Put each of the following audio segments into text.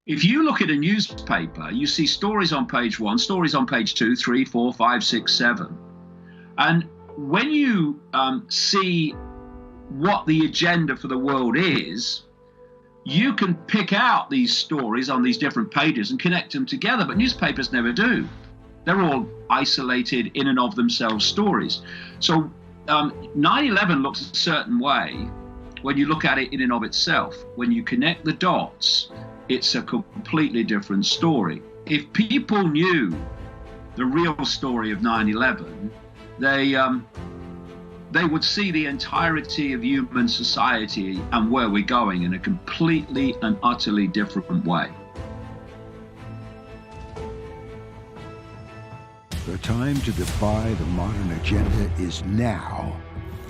If you look at a newspaper, you see stories on page 1, stories on page 2, 3, 4, 5, 6, 7. And when you see what the agenda for the world is, you can pick out these stories on these different pages and connect them together, but newspapers never do. They're all isolated in and of themselves stories. So 9/11 looks a certain way when you look at it in and of itself. When you connect the dots, it's a completely different story. If people knew the real story of 9/11, they would see the entirety of human society and where we're going in a completely and utterly different way. The time to defy the modern agenda is now.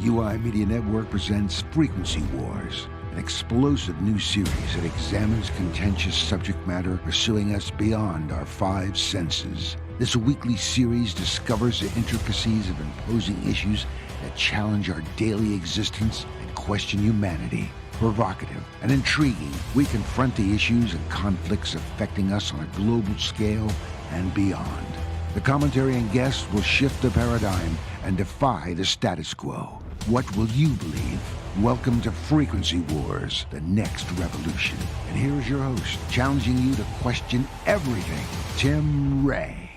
UI Media Network presents Frequency Wars, an explosive new series that examines contentious subject matter pursuing us beyond our 5 senses. This weekly series discovers the intricacies of imposing issues that challenge our daily existence and question humanity. Provocative and intriguing, we confront the issues and conflicts affecting us on a global scale and beyond. The commentary and guests will shift the paradigm and defy the status quo. What will you believe? Welcome to Frequency Wars, the next revolution. And here is your host, challenging you to question everything, Tim Ray.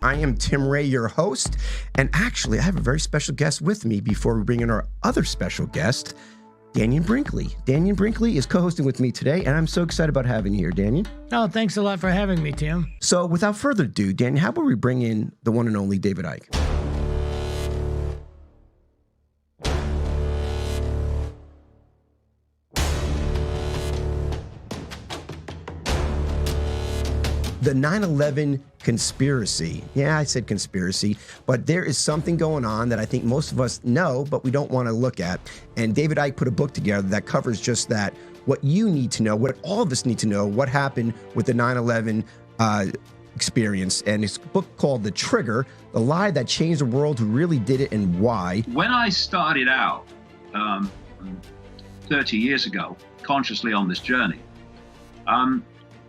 I am Tim Ray, your host, and actually I have a very special guest with me before we bring in our other special guest, Dannion Brinkley. Dannion Brinkley is co-hosting with me today, and I'm so excited about having you here, Dannion. Oh, thanks a lot for having me, Tim. So without further ado, Dannion, how about we bring in the one and only David Icke? The 9/11 conspiracy. Yeah, I said conspiracy, but there is something going on that I think most of us know, but we don't want to look at. And David Icke put a book together that covers just that. What you need to know, what all of us need to know, what happened with the 9/11 experience. And it's a book called The Trigger, The Lie That Changed the World, Who Really Did It and Why. When I started out 30 years ago, consciously on this journey,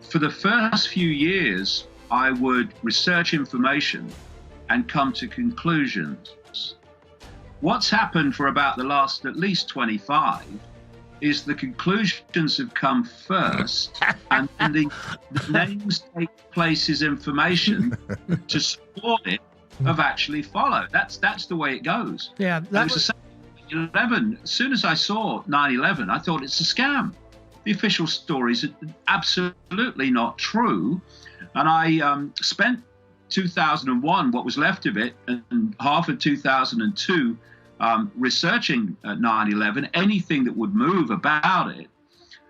for the first few years, I would research information and come to conclusions. What's happened for about the last at least 25 is the conclusions have come first, and then the names, take places, information to support it have actually followed. That's the way it goes. Yeah, that was the same with 11. As soon as I saw 9/11, I thought it's a scam. The official stories are absolutely not true. And I spent 2001, what was left of it, and half of 2002, researching 9/11, anything that would move about it.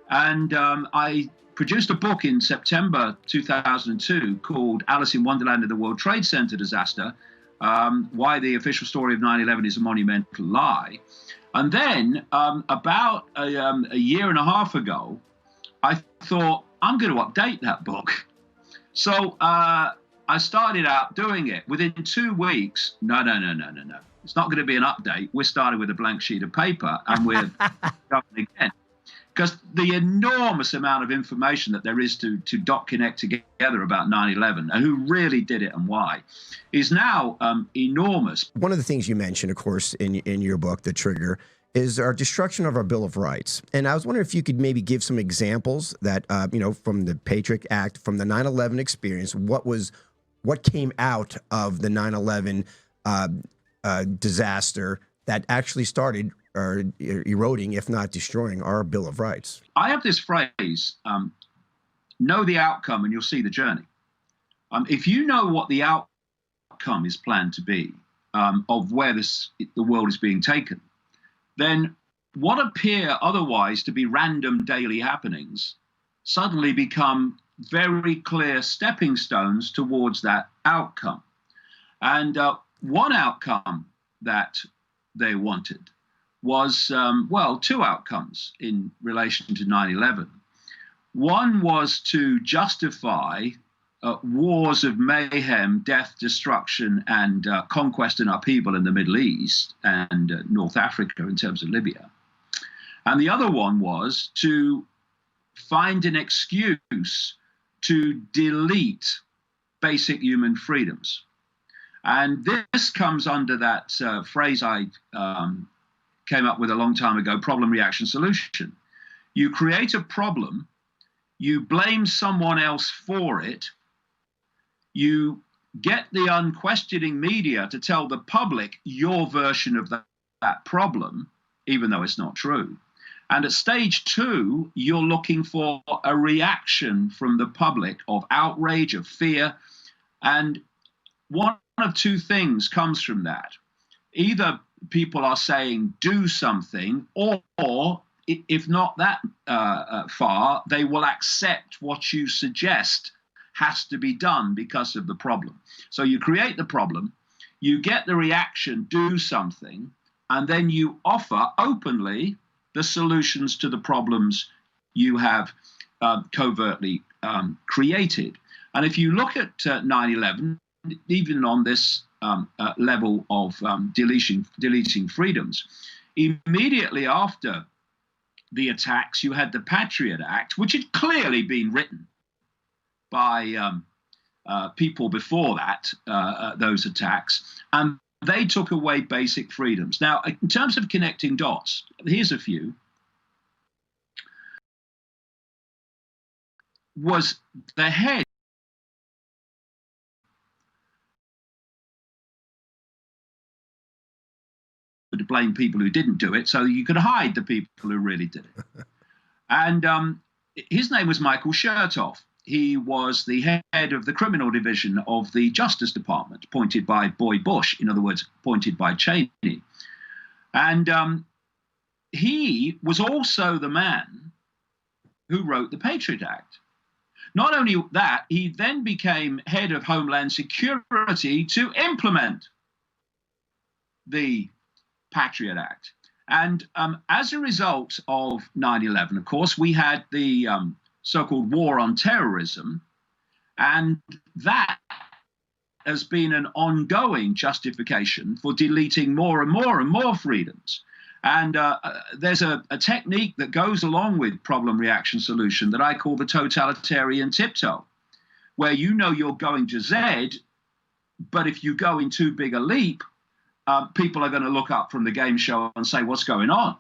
And I produced a book in September 2002 called Alice in Wonderland and the World Trade Center Disaster, Why the Official Story of 9/11 is a Monumental Lie. And then about a year and a half ago, I thought, I'm going to update that book. So I started out doing it. Within 2 weeks, no. It's not going to be an update. We're starting with a blank sheet of paper and we're going again. Because the enormous amount of information that there is to connect together about 9/11 and who really did it and why is now enormous. One of the things you mentioned, of course, in your book, The Trigger, is our destruction of our Bill of Rights. And I was wondering if you could maybe give some examples that, from the Patriot Act, from the 9/11 experience, what came out of the 9/11 disaster that actually started eroding, if not destroying, our Bill of Rights. I have this phrase, know the outcome and you'll see the journey. If you know what the outcome is planned to be of where the world is being taken, then what appear otherwise to be random daily happenings suddenly become very clear stepping stones towards that outcome. And one outcome that they wanted was, 2 outcomes in relation to 9/11. One was to justify wars of mayhem, death, destruction, and conquest and upheaval in the Middle East and North Africa in terms of Libya. And the other one was to find an excuse to delete basic human freedoms. And this comes under that phrase I came up with a long time ago, problem, reaction, solution. You create a problem, you blame someone else for it, you get the unquestioning media to tell the public your version of that problem, even though it's not true. And at stage 2, you're looking for a reaction from the public of outrage, of fear. And one of two things comes from that. Either people are saying, do something, or if not that far, they will accept what you suggest has to be done because of the problem. So you create the problem, you get the reaction, do something, and then you offer openly the solutions to the problems you have covertly created. And if you look at 9/11, even on this level of deleting freedoms, immediately after the attacks, you had the Patriot Act, which had clearly been written by people before that, those attacks, and they took away basic freedoms. Now, in terms of connecting dots, here's a few. Was the head to blame people who didn't do it, so you could hide the people who really did it. And his name was Michael Chertoff. He was the head of the criminal division of the Justice Department, appointed by Boy Bush, in other words, appointed by Cheney. And he was also the man who wrote the Patriot Act. Not only that, he then became head of Homeland Security to implement the Patriot Act. And as a result of 9/11, of course, we had the so-called war on terrorism, and that has been an ongoing justification for deleting more and more and more freedoms. And there's a technique that goes along with problem, reaction, solution that I call the totalitarian tiptoe, where you know you're going to Z, but if you go in too big a leap, people are going to look up from the game show and say, what's going on?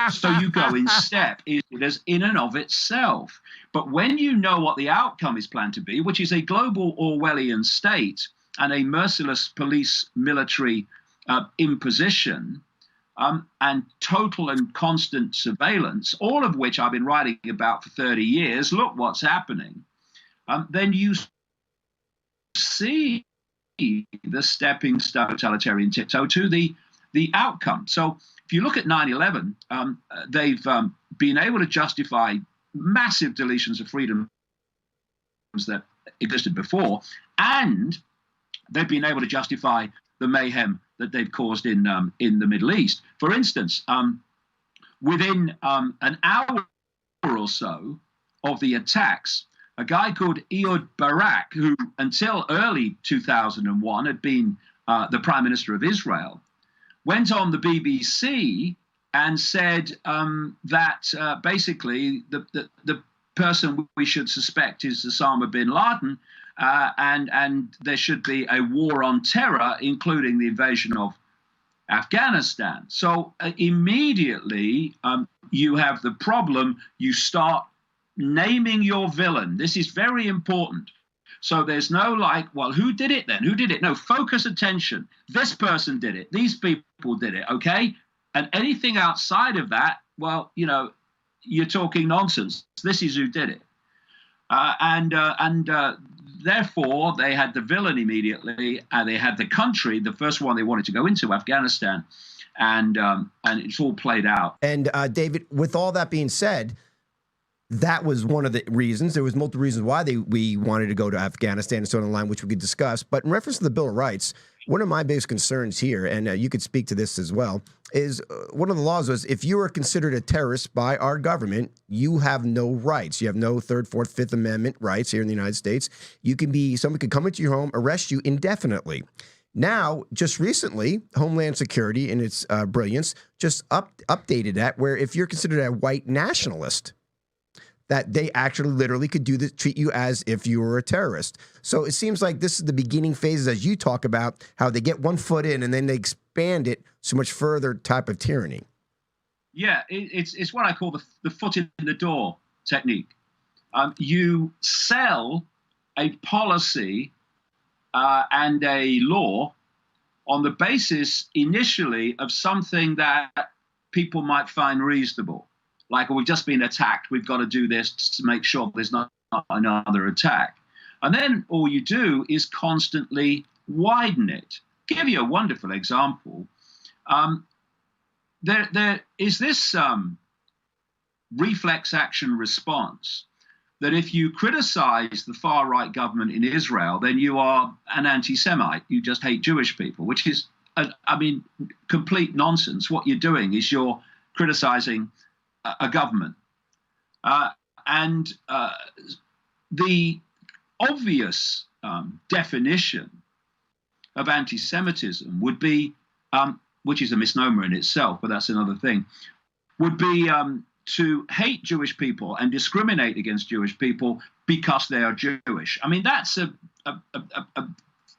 So you go in step, it is in and of itself. But when you know what the outcome is planned to be, which is a global Orwellian state and a merciless police military imposition and total and constant surveillance, all of which I've been writing about for 30 years, look what's happening, then you see the stepping stone totalitarian tiptoe to the outcome. So if you look at 9/11, they've been able to justify massive deletions of freedoms that existed before, and they've been able to justify the mayhem that they've caused in the Middle East. For instance, within an hour or so of the attacks, a guy called Ehud Barak, who until early 2001 had been the Prime Minister of Israel, went on the BBC and said that basically the person we should suspect is Osama bin Laden, and there should be a war on terror, including the invasion of Afghanistan. So immediately you have the problem. You start naming your villain. This is very important. So there's no like, well, who did it then? Who did it? No, focus attention. This person did it. These people did it, okay? And anything outside of that, well, you know, you're talking nonsense. This is who did it. Therefore, they had the villain immediately, and they had the country, the first one they wanted to go into, Afghanistan, and it's all played out. And David, with all that being said, that was one of the reasons. There was multiple reasons why we wanted to go to Afghanistan and so on the line, which we could discuss. But in reference to the Bill of Rights, one of my biggest concerns here, and you could speak to this as well, is one of the laws was if you are considered a terrorist by our government, you have no rights. You have no Third, Fourth, Fifth Amendment rights here in the United States. You can be, someone could come into your home, arrest you indefinitely. Now, just recently, Homeland Security, in its brilliance, just updated that, where if you're considered a white nationalist, that they actually literally could do this, treat you as if you were a terrorist. So it seems like this is the beginning phases, as you talk about, how they get one foot in and then they expand it so much further type of tyranny. Yeah, it's what I call the foot in the door technique. You sell a policy and a law on the basis initially of something that people might find reasonable. Like, we've just been attacked, we've got to do this to make sure there's not another attack. And then all you do is constantly widen it. Give you a wonderful example. There is this reflex action response that if you criticize the far-right government in Israel, then you are an anti-Semite. You just hate Jewish people, which is, complete nonsense. What you're doing is you're criticizing a government. The obvious definition of anti-Semitism would be, which is a misnomer in itself, but that's another thing, would be to hate Jewish people and discriminate against Jewish people because they are Jewish. I mean, that's a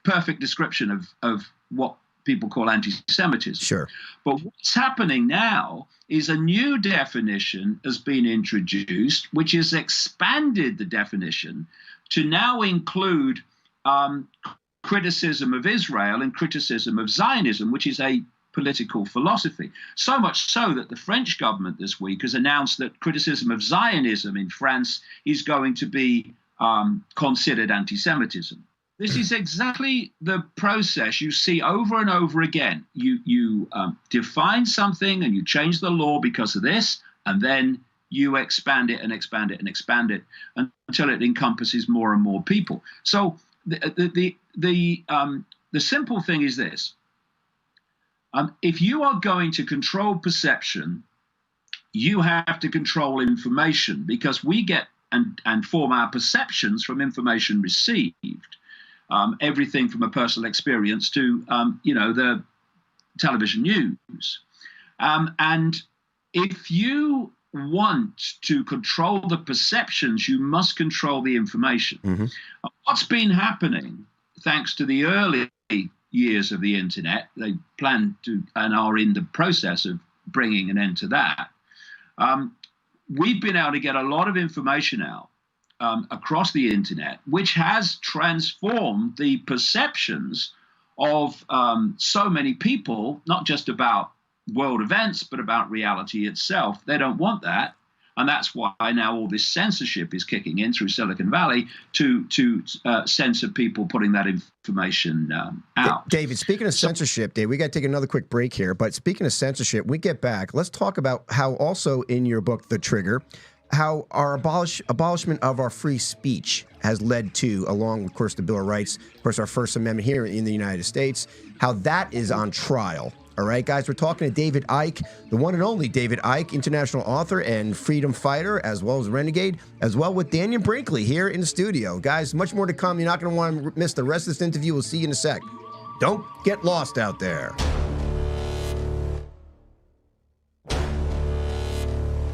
perfect description of what people call anti-Semitism. Sure. But what's happening now is a new definition has been introduced, which has expanded the definition to now include criticism of Israel and criticism of Zionism, which is a political philosophy. So much so that the French government this week has announced that criticism of Zionism in France is going to be considered anti-Semitism. This is exactly the process you see over and over again. You define something and you change the law because of this, and then you expand it and expand it and expand it until it encompasses more and more people. So the simple thing is this. If you are going to control perception, you have to control information, because we get and form our perceptions from information received. Everything from a personal experience to, the television news. And if you want to control the perceptions, you must control the information. Mm-hmm. What's been happening, thanks to the early years of the internet, they plan to and are in the process of bringing an end to that. We've been able to get a lot of information out across the internet, which has transformed the perceptions of so many people, not just about world events, but about reality itself. They don't want that. And that's why now all this censorship is kicking in through Silicon Valley to censor people putting that information out. David, speaking of censorship, Dave, we got to take another quick break here. But speaking of censorship, when we get back, let's talk about how also in your book, The Trigger, how our abolishment of our free speech has led to, along with, of course, the Bill of Rights, of course, our First Amendment here in the United States, how that is on trial. All right, guys, we're talking to David Icke, the one and only David Icke, international author and freedom fighter, as well as renegade, as well with Daniel Brinkley here in the studio. Guys, much more to come. You're not going to want to miss the rest of this interview. We'll see you in a sec. Don't get lost out there.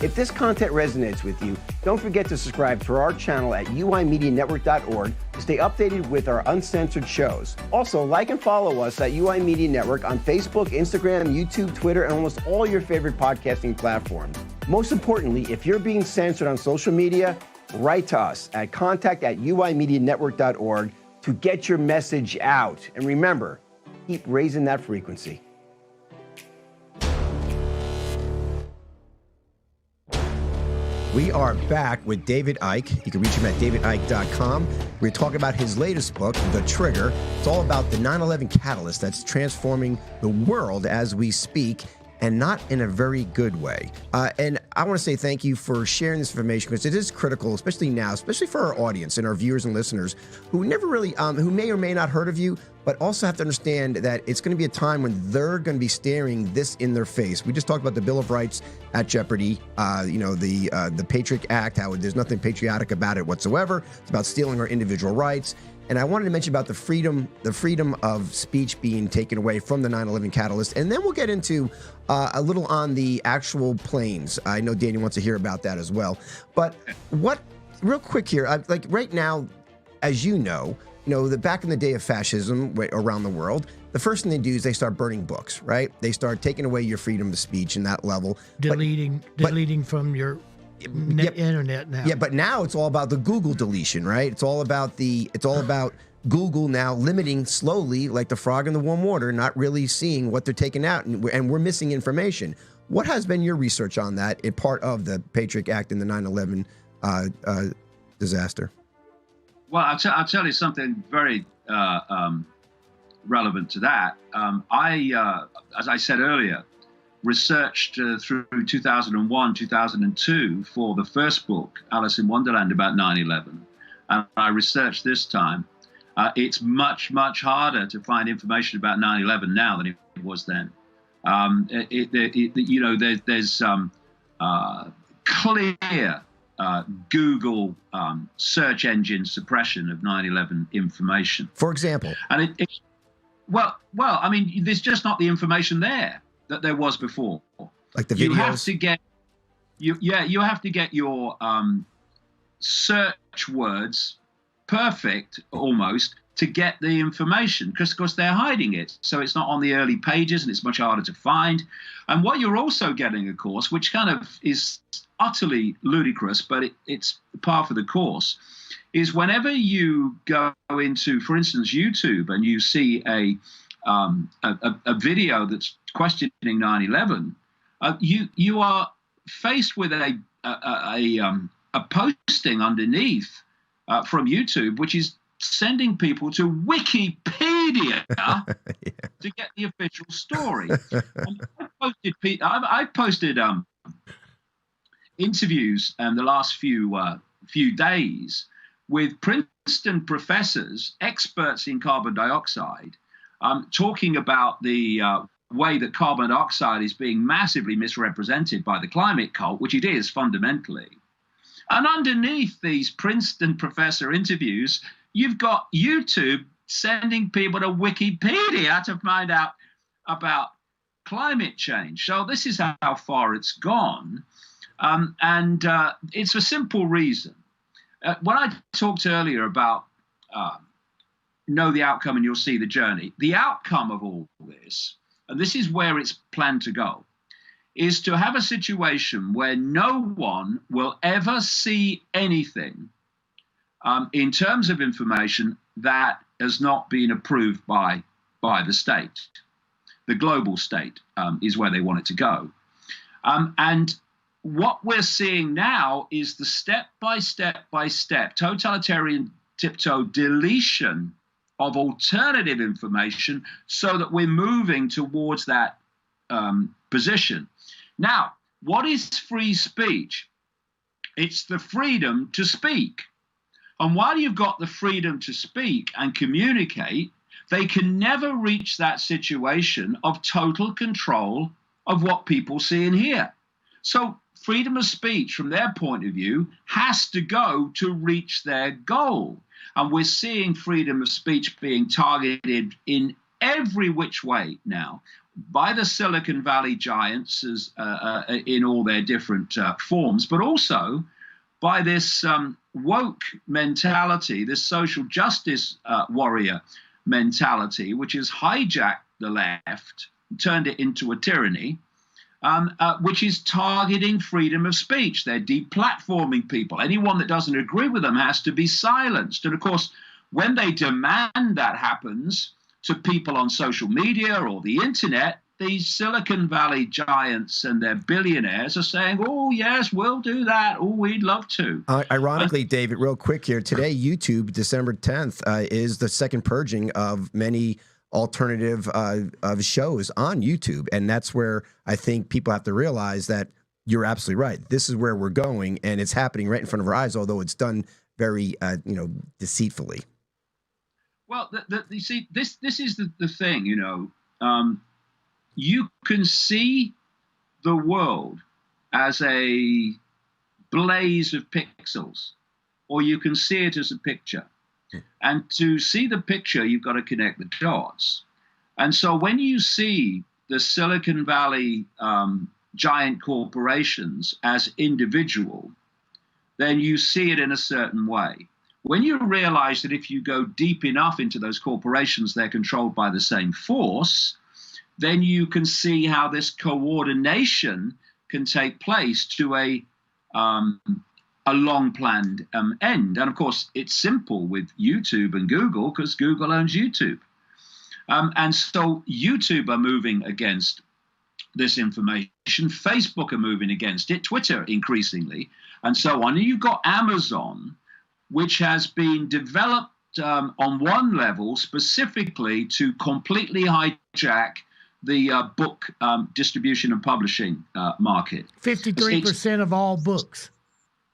If this content resonates with you, don't forget to subscribe to our channel at uimedianetwork.org to stay updated with our uncensored shows. Also, like and follow us at UI Media Network on Facebook, Instagram, YouTube, Twitter, and almost all your favorite podcasting platforms. Most importantly, if you're being censored on social media, write to us at contact@uimedianetwork.org to get your message out. And remember, keep raising that frequency. We are back with David Icke. You can reach him at davidicke.com. We're talking about his latest book, The Trigger. It's all about the 9/11 catalyst that's transforming the world as we speak, and not in a very good way. And I want to say thank you for sharing this information, because it is critical, especially now, especially for our audience and our viewers and listeners who never really, who may or may not heard of you, but also have to understand that it's going to be a time when they're going to be staring this in their face. We just talked about the Bill of Rights at jeopardy, the Patriot Act, how there's nothing patriotic about it whatsoever. It's about stealing our individual rights. And I wanted to mention about the freedom of speech being taken away from the 9/11 catalyst, and then we'll get into a little on the actual planes. I know Danny wants to hear about that as well. But real quick here, like right now, as you know, that back in the day of fascism around the world, the first thing they do is they start burning books, right? They start taking away your freedom of speech in that level. Deleting from your internet now. Yeah, but now it's all about the Google deletion, right? It's all about Google now limiting slowly, like the frog in the warm water, not really seeing what they're taking out, and we're missing information. What has been your research on that in part of the Patriot Act and the 9/11 disaster? Well, I'll tell you something very relevant to that. As I said earlier, researched through 2001, 2002 for the first book, Alice in Wonderland, about 9/11. And I researched this time. It's much, much harder to find information about 9/11 now than it was then. There's clear Google search engine suppression of 9/11 information. For example? And well, I mean, there's just not the information there that there was before. Like the videos? You have to get your search words perfect almost to get the information, because of course they're hiding it, so it's not on the early pages and it's much harder to find. And what you're also getting, of course, which kind of is utterly ludicrous, but it's par for the course, is whenever you go into, for instance, YouTube, and you see a video that's questioning 9/11, you are faced with a posting underneath from YouTube, which is sending people to Wikipedia to get the official story. I posted interviews the last few days with Princeton professors, experts in carbon dioxide, talking about the way that carbon dioxide is being massively misrepresented by the climate cult, which it is fundamentally. And underneath these Princeton professor interviews, you've got YouTube sending people to Wikipedia to find out about climate change. So this is how far it's gone. And it's a simple reason. When I talked earlier about know the outcome and you'll see the journey, the outcome of all this, and this is where it's planned to go, is to have a situation where no one will ever see anything in terms of information that has not been approved by the state. The global state is where they want it to go. And what we're seeing now is the step-by-step totalitarian tiptoe deletion of alternative information so that we're moving towards that position. Now, what is free speech? It's the freedom to speak. And while you've got the freedom to speak and communicate, they can never reach that situation of total control of what people see and hear. So freedom of speech, from their point of view, has to go to reach their goal. And we're seeing freedom of speech being targeted in every which way now by the Silicon Valley giants in all their different forms, but also by this woke mentality, this social justice warrior mentality, which has hijacked the left, turned it into a tyranny, which is targeting freedom of speech. They're deplatforming people. Anyone that doesn't agree with them has to be silenced. And of course, when they demand that happens to people on social media or the internet, these Silicon Valley giants and their billionaires are saying, oh, yes, we'll do that. Oh, we'd love to. Ironically, David, real quick here, today, YouTube, December 10th, is the second purging of many alternative of shows on YouTube. And that's where I think people have to realize that you're absolutely right. This is where we're going, and it's happening right in front of our eyes, although it's done very, deceitfully. Well, you see, this is the thing, you can see the world as a blaze of pixels, or you can see it as a picture. And to see the picture, you've got to connect the dots. And so when you see the Silicon Valley giant corporations as individual, then you see it in a certain way. When you realize that if you go deep enough into those corporations, they're controlled by the same force, then you can see how this coordination can take place to a long-planned end. And of course, it's simple with YouTube and Google because Google owns YouTube. And so YouTube are moving against this information. Facebook are moving against it, Twitter increasingly, and so on. And you've got Amazon, which has been developed on one level specifically to completely hijack the book distribution and publishing market. 53% of all books.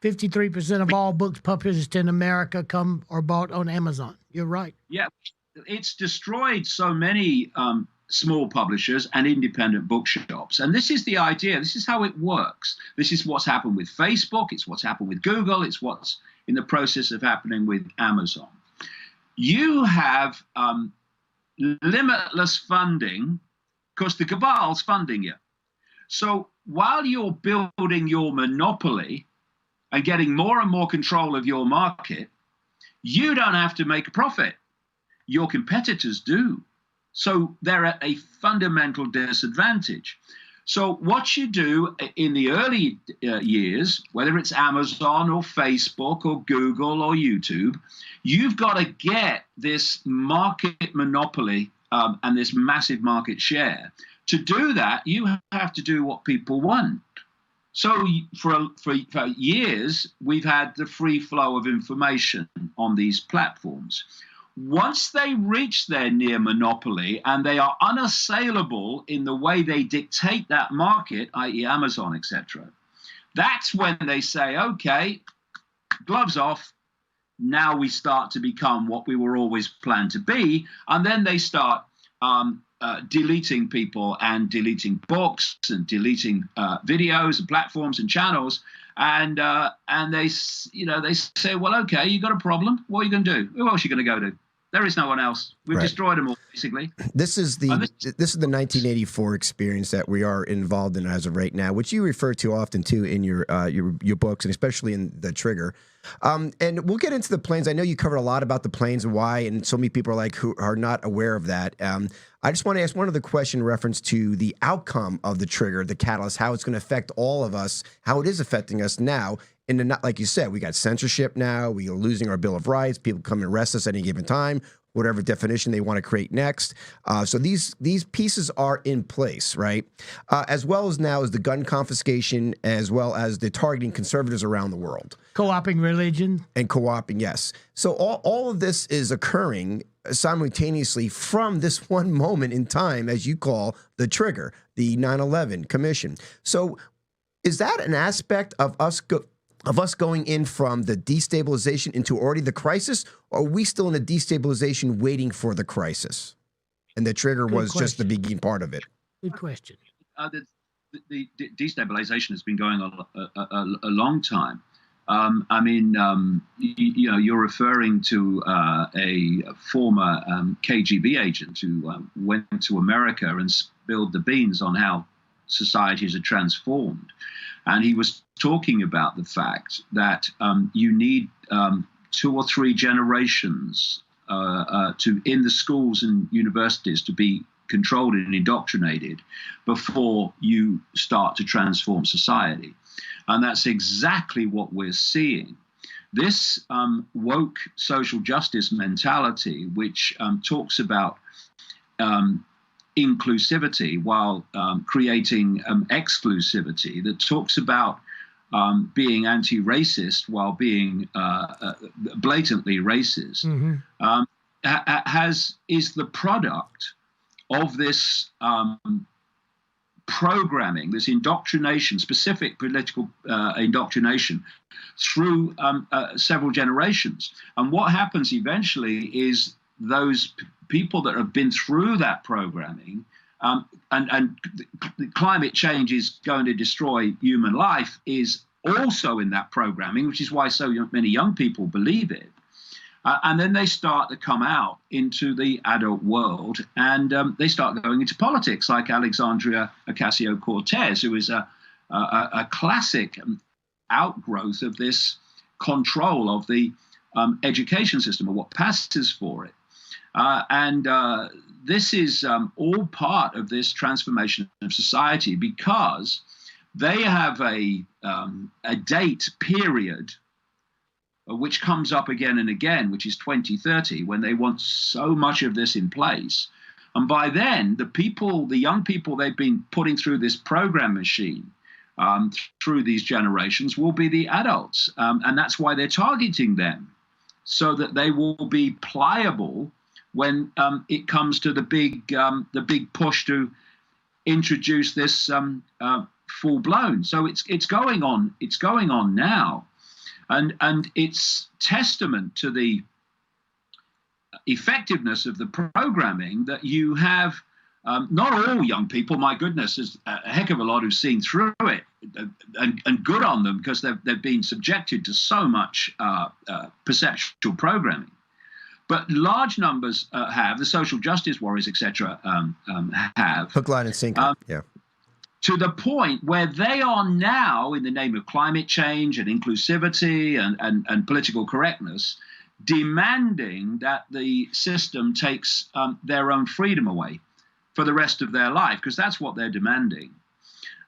53% of all books published in America come or bought on Amazon. You're right. Yeah, it's destroyed so many small publishers and independent bookshops. And this is the idea. This is how it works. This is what's happened with Facebook. It's what's happened with Google. It's what's in the process of happening with Amazon. You have limitless funding because the cabal's funding you. So while you're building your monopoly and getting more and more control of your market, you don't have to make a profit. Your competitors do. So they're at a fundamental disadvantage. So what you do in the early years, whether it's Amazon or Facebook or Google or YouTube, you've got to get this market monopoly and this massive market share. To do that, you have to do what people want. So for years, we've had the free flow of information on these platforms. Once they reach their near monopoly and they are unassailable in the way they dictate that market, i.e. Amazon, etc., that's when they say, okay, gloves off. Now we start to become what we were always planned to be. And then they start deleting people and deleting books and deleting videos and platforms and channels. And they say, well, okay, you got a problem. What are you going to do? Who else are you going to go to? There is no one else. We've destroyed them all, basically. This is the 1984 experience that we are involved in as of right now, which you refer to often too in your books, and especially in The Trigger. And we'll get into the planes. I know you covered a lot about the planes and why, and so many people are like who are not aware of that. I just want to ask one other question in reference to the outcome of The Trigger, the catalyst, how it's going to affect all of us, how it is affecting us now. And not like you said, we got censorship now. We are losing our Bill of Rights. People come and arrest us at any given time, whatever definition they want to create next. So these pieces are in place, right? As well as now as the gun confiscation, as well as the targeting conservatives around the world. Co-opting religion. And co-opting, yes. So all of this is occurring simultaneously from this one moment in time, as you call The Trigger, the 9/11 Commission. So is that an aspect of us going in from the destabilization into already the crisis, or are we still in a destabilization waiting for the crisis? And The Trigger was just the beginning part of it. Good question. The destabilization has been going on a long time. You're referring to a former KGB agent who went to America and spilled the beans on how societies are transformed. And he was talking about the fact that you need 2 or 3 generations in the schools and universities to be controlled and indoctrinated before you start to transform society. And that's exactly what we're seeing. This woke social justice mentality, which talks about inclusivity while creating exclusivity, that talks about being anti-racist while being blatantly racist, is the product of this programming, this indoctrination, specific political indoctrination through several generations. And what happens eventually is those people that have been through that programming, and climate change is going to destroy human life, is also in that programming, which is why so many young people believe it. And then they start to come out into the adult world, and they start going into politics, like Alexandria Ocasio-Cortez, who is a classic outgrowth of this control of the education system, or what passes for it. And this is all part of this transformation of society, because they have a date period which comes up again and again, which is 2030, when they want so much of this in place. And by then, the young people they've been putting through this program machine through these generations will be the adults. And that's why they're targeting them, so that they will be pliable when it comes to the big push to introduce this full blown. So it's going on. It's going on now. And it's testament to the effectiveness of the programming that you have. Not all young people, my goodness, there's a heck of a lot who've seen through it, and good on them, because they've been subjected to so much perceptual programming. But large numbers have, the social justice warriors, etc., have. Hook, line, and sinker. Yeah. To the point where they are now, in the name of climate change and inclusivity and political correctness, demanding that the system takes their own freedom away for the rest of their life, because that's what they're demanding.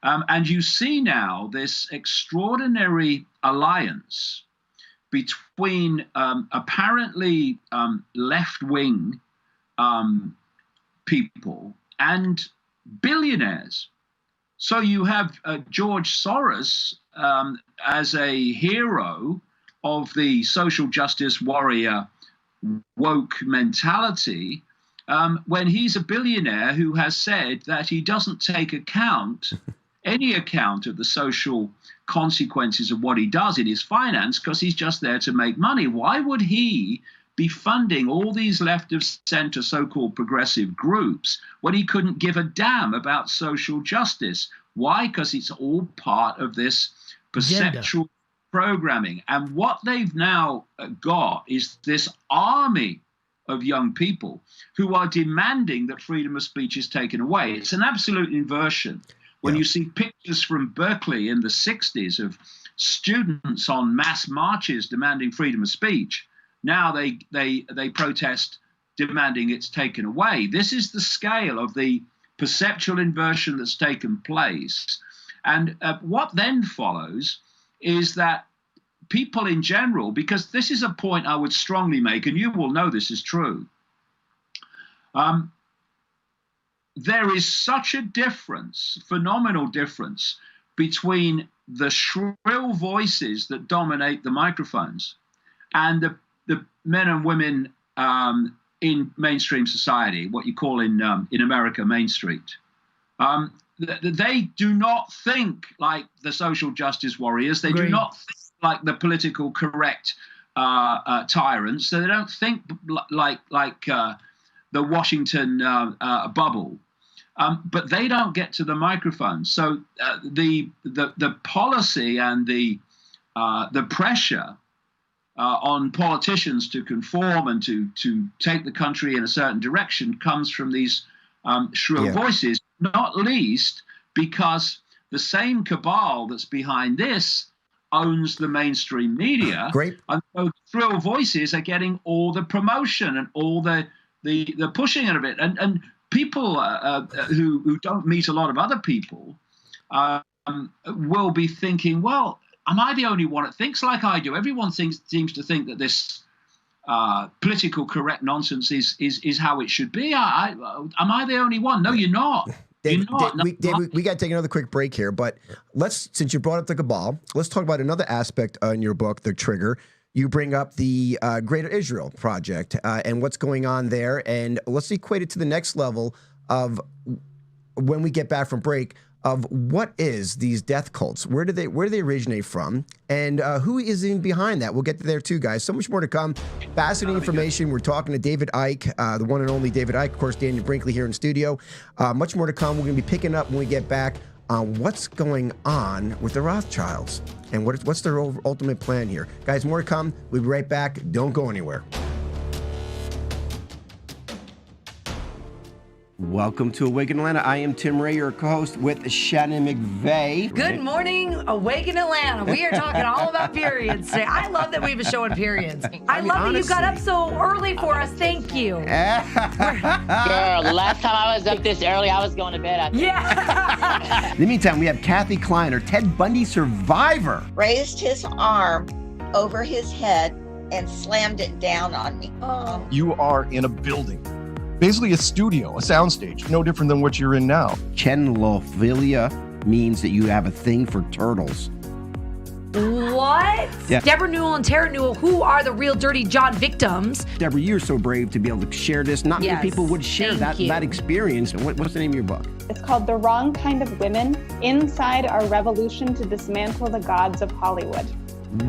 And you see now this extraordinary alliance between apparently left-wing people and billionaires. So you have George Soros as a hero of the social justice warrior woke mentality, when he's a billionaire who has said that he doesn't take any account of the social consequences of what he does in his finance, because he's just there to make money. Why would he be funding all these left of center so-called progressive groups when he couldn't give a damn about social justice? Why? Because it's all part of this perceptual programming. And what they've now got is this army of young people who are demanding that freedom of speech is taken away. It's an absolute inversion. When you see pictures from Berkeley in the 60s of students on mass marches demanding freedom of speech, now they protest demanding it's taken away. This is the scale of the perceptual inversion that's taken place. And what then follows is that people in general, because this is a point I would strongly make, and you will know this is true, there is such a difference, phenomenal difference, between the shrill voices that dominate the microphones and the men and women in mainstream society, what you call in America Main Street. They do not think like the social justice warriors. They do not think like the political correct tyrants. So they don't think like the Washington bubble. But they don't get to the microphone. So the policy and the pressure on politicians to conform and to take the country in a certain direction comes from these shrill voices, not least because the same cabal that's behind this owns the mainstream media. Great. And those shrill voices are getting all the promotion and all the pushing of it. And people who don't meet a lot of other people will be thinking, well, am I the only one that thinks like I do? Everyone seems to think that this political correct nonsense is how it should be. Am I the only one? No, you're not. David, we got to take another quick break here, but since you brought up the cabal, let's talk about another aspect in your book, The Trigger. You bring up the Greater Israel Project and what's going on there, and let's equate it to the next level of when we get back from break of what is these death cults? Where do they originate from, and who is in behind that? We'll get to there too, guys. So much more to come. Fascinating information. We're talking to David Icke, the one and only David Icke. Of course, Daniel Brinkley here in studio. Much more to come. We're going to be picking up when we get back on what's going on with the Rothschilds and what's their ultimate plan here. Guys, more to come. We'll be right back. Don't go anywhere. Welcome to Awaken Atlanta. I am Tim Ray, your co-host with Shannon McVeigh. Good morning, Awaken Atlanta. We are talking all about periods today. I love that we have a show on periods. I love that you got up so early for us. Thank you. Girl, the last time I was up this early, I was going to bed. I think. Yeah. In the meantime, we have Kathy Kleiner, Ted Bundy survivor. Raised his arm over his head and slammed it down on me. Oh. You are in a building, basically a studio, a soundstage, no different than what you're in now. Chenophilia means that you have a thing for turtles. What? Yeah. Deborah Newell and Tara Newell, who are the real Dirty John victims. Deborah, you're so brave to be able to share this. Not Yes, many people would share thank that you. experience. What's the name of your book? It's called The Wrong Kind of Women, Inside Our Revolution to Dismantle the Gods of Hollywood.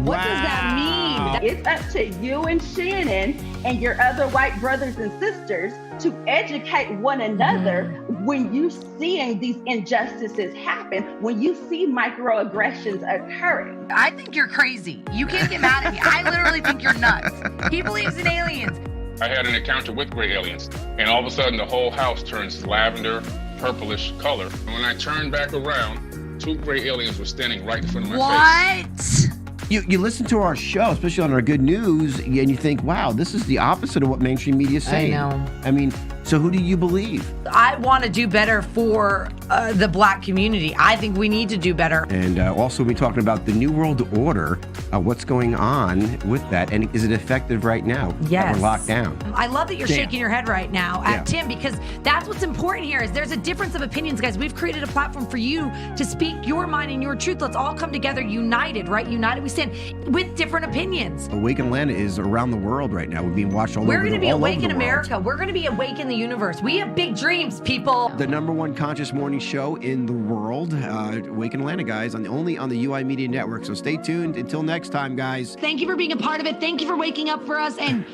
What does that mean? It's up to you and Shannon and your other white brothers and sisters to educate one another when you seeing these injustices happen, when you see microaggressions occurring. I think you're crazy. You can't get mad at me. I literally think you're nuts. He believes in aliens. I had an encounter with gray aliens, and all of a sudden the whole house turns lavender, purplish color. And when I turned back around, 2 gray aliens were standing right in front of my face. What? You listen to our show, especially on our good news, and you think, wow, this is the opposite of what mainstream media is saying. I know. I mean, so who do you believe? I want to do better for the black community. I think we need to do better. And also we'll be talking about the New World Order, what's going on with that, and is it effective right now that Yes. we're locked down? I love that you're Damn. shaking your head right now at Yeah. Tim, because that's what's important here is there's a difference of opinions, guys. We've created a platform for you to speak your mind and your truth. Let's all come together united, right? United we stand with different opinions. Awaken Atlanta is around the world right now. We're being watched all We're over going to the be all over Awaken the world. America. We're going to be Awaken the universe. We have big dreams, people. The #1 conscious morning show in the world, Awaken Atlanta, guys, only on the UI Media Network. So stay tuned. Until next time, guys. Thank you for being a part of it. Thank you for waking up for us. And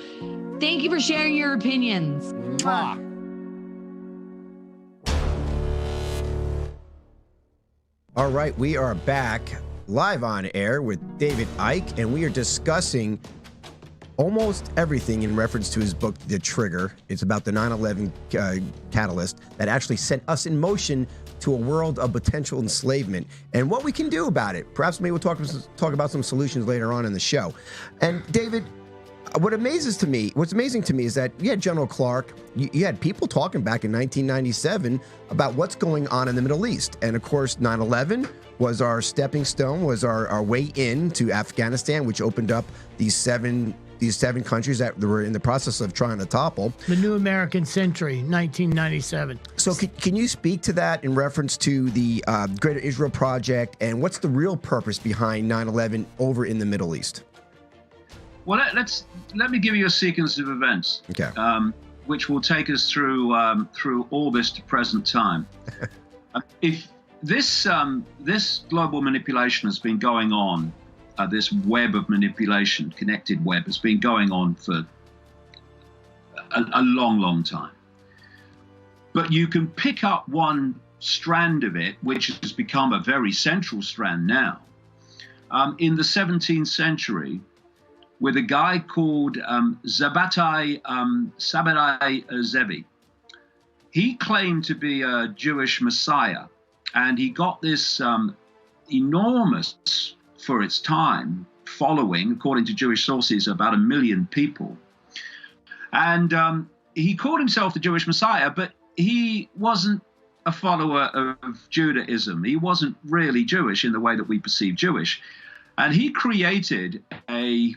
thank you for sharing your opinions. Mwah. All right, we are back live on air with David Icke, and we are discussing almost everything in reference to his book, The Trigger. It's about the 9/11 catalyst that actually set us in motion to a world of potential enslavement and what we can do about it. Perhaps maybe we'll talk about some solutions later on in the show. And David, what's amazing to me is that you had General Clark, you had people talking back in 1997 about what's going on in the Middle East. And of course, 9/11 was our stepping stone, was our way into Afghanistan, which opened up these seven countries that were in the process of trying to topple. The New American Century, 1997. So can you speak to that in reference to the Greater Israel Project, and what's the real purpose behind 9/11 over in the Middle East? Well, let me give you a sequence of events, Okay. which will take us through all this to present time. If this global manipulation has been going on, this web of manipulation, connected web, has been going on for a long, long time. But you can pick up one strand of it, which has become a very central strand now. In the 17th century, with a guy called Sabbatianism. He claimed to be a Jewish messiah, and he got this enormous, for its time, following, according to Jewish sources, about 1 million people. And he called himself the Jewish Messiah, but he wasn't a follower of Judaism. He wasn't really Jewish in the way that we perceive Jewish. And he created a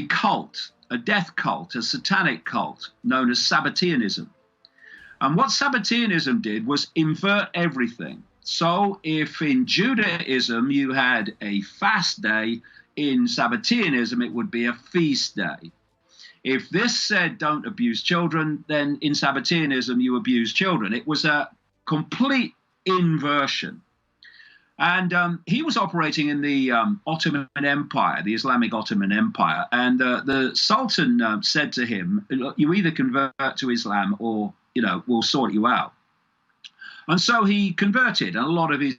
cult, a death cult, a satanic cult known as Sabbatianism. And what Sabbatianism did was invert everything. So if in Judaism you had a fast day, in Sabbatianism it would be a feast day. If this said don't abuse children, then in Sabbatianism you abuse children. It was a complete inversion. And he was operating in the Ottoman Empire, the Islamic Ottoman Empire. And the Sultan said to him, you either convert to Islam or, we'll sort you out. And so he converted, and a lot of his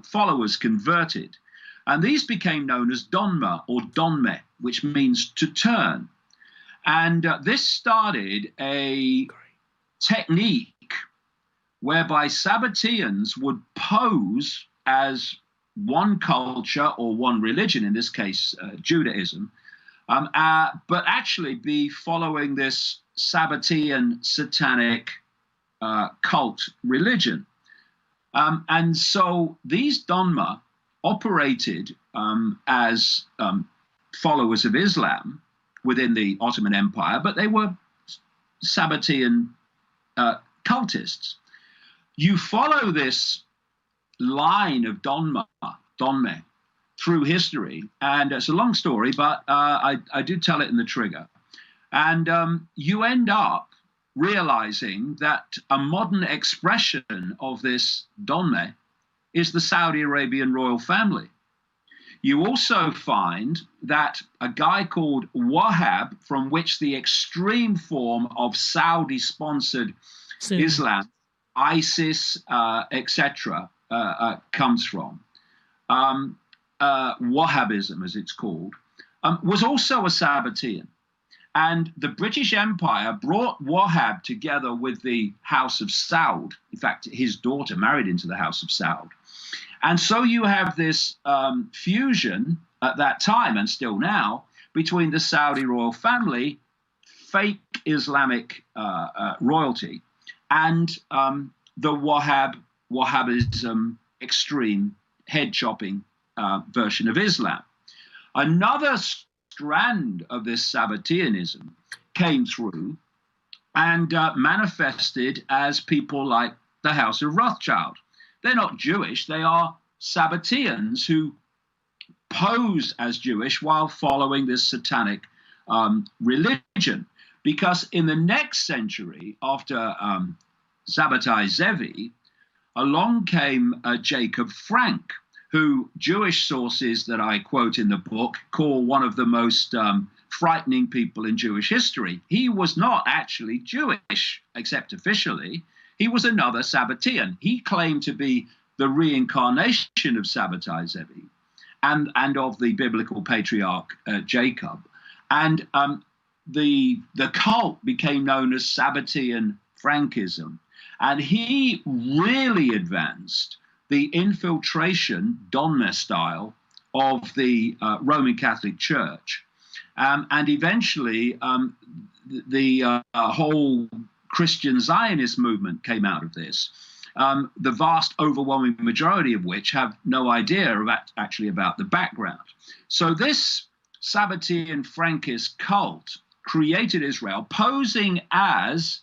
followers converted. And these became known as Donme, which means to turn. And this started a technique whereby Sabbateans would pose as one culture or one religion, in this case, Judaism, but actually be following this Sabbatian satanic cult religion. And so these Donme operated as followers of Islam within the Ottoman Empire, but they were Sabbatian cultists. You follow this line of Donme through history, and it's a long story, but I do tell it in the trigger. And you end up realizing that a modern expression of this Donme is the Saudi Arabian royal family. You also find that a guy called Wahhab, from which the extreme form of Saudi-sponsored Islam, ISIS, etc., comes from, Wahhabism, as it's called, was also a Sabbatian. And the British Empire brought Wahhab together with the House of Saud. In fact, his daughter married into the House of Saud. And so you have this fusion at that time, and still now, between the Saudi royal family, fake Islamic royalty, and the Wahhabism extreme head-chopping version of Islam. Another strand of this Sabbatianism came through and manifested as people like the House of Rothschild. They're not Jewish, they are Sabbatians who pose as Jewish while following this satanic religion. Because in the next century, after Sabbatai Zevi, along came Jacob Frank, who Jewish sources that I quote in the book call one of the most frightening people in Jewish history. He was not actually Jewish, except officially. He was another Sabbatian. He claimed to be the reincarnation of Sabbatai Zevi and of the biblical patriarch Jacob. And the cult became known as Sabbatian Frankism. And he really advanced the infiltration, Donme style, of the Roman Catholic Church. And eventually, the whole Christian Zionist movement came out of this, the vast overwhelming majority of which have no idea about the background. So this Sabbatian Frankist cult created Israel, posing as,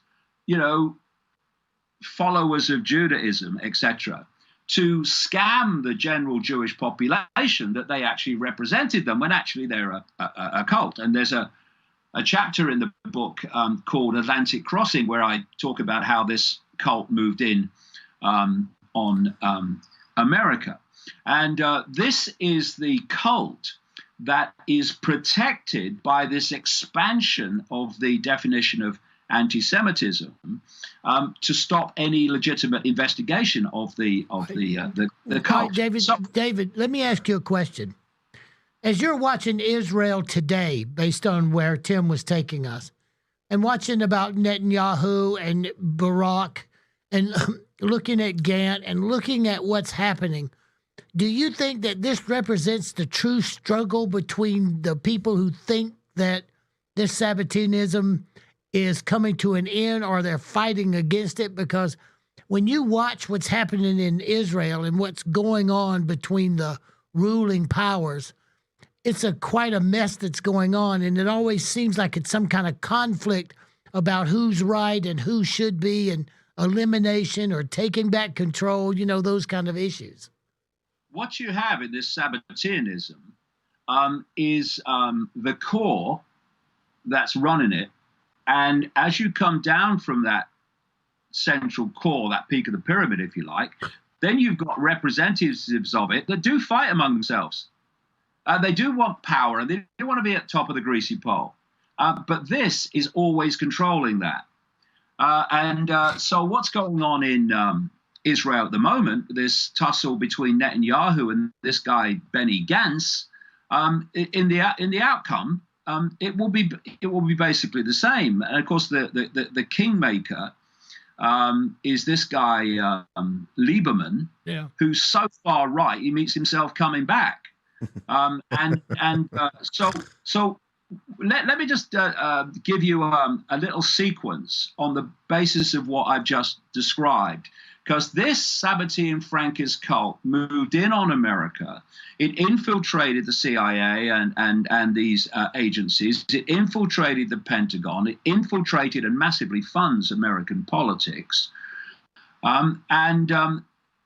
followers of Judaism, etc., to scam the general Jewish population that they actually represented them, when actually they're a cult. And there's a chapter in the book called Atlantic Crossing, where I talk about how this cult moved in on America. And this is the cult that is protected by this expansion of the definition of anti-Semitism to stop any legitimate investigation of the cult. David, let me ask you a question. As you're watching Israel today, based on where Tim was taking us, and watching about Netanyahu and Barak, and looking at Gant and looking at what's happening, do you think that this represents the true struggle between the people who think that this Sabbatianism is coming to an end, or they're fighting against it? Because when you watch what's happening in Israel and what's going on between the ruling powers, it's quite a mess that's going on, and it always seems like it's some kind of conflict about who's right and who should be, and elimination or taking back control, those kind of issues. What you have in this Sabbatianism is the core that's running it. And as you come down from that central core, that peak of the pyramid, if you like, then you've got representatives of it that do fight among themselves. They do want power, and they do want to be at the top of the greasy pole. But this is always controlling that. So what's going on in Israel at the moment, this tussle between Netanyahu and this guy, Benny Gantz, in the outcome, it will be basically the same. And of course, the kingmaker is this guy Lieberman, who's so far right he meets himself coming back. So let me just give you a little sequence on the basis of what I've just described, because this Sabbatian Frankist cult moved in on America. It infiltrated the CIA and these agencies. It infiltrated the Pentagon. It infiltrated and massively funds American politics.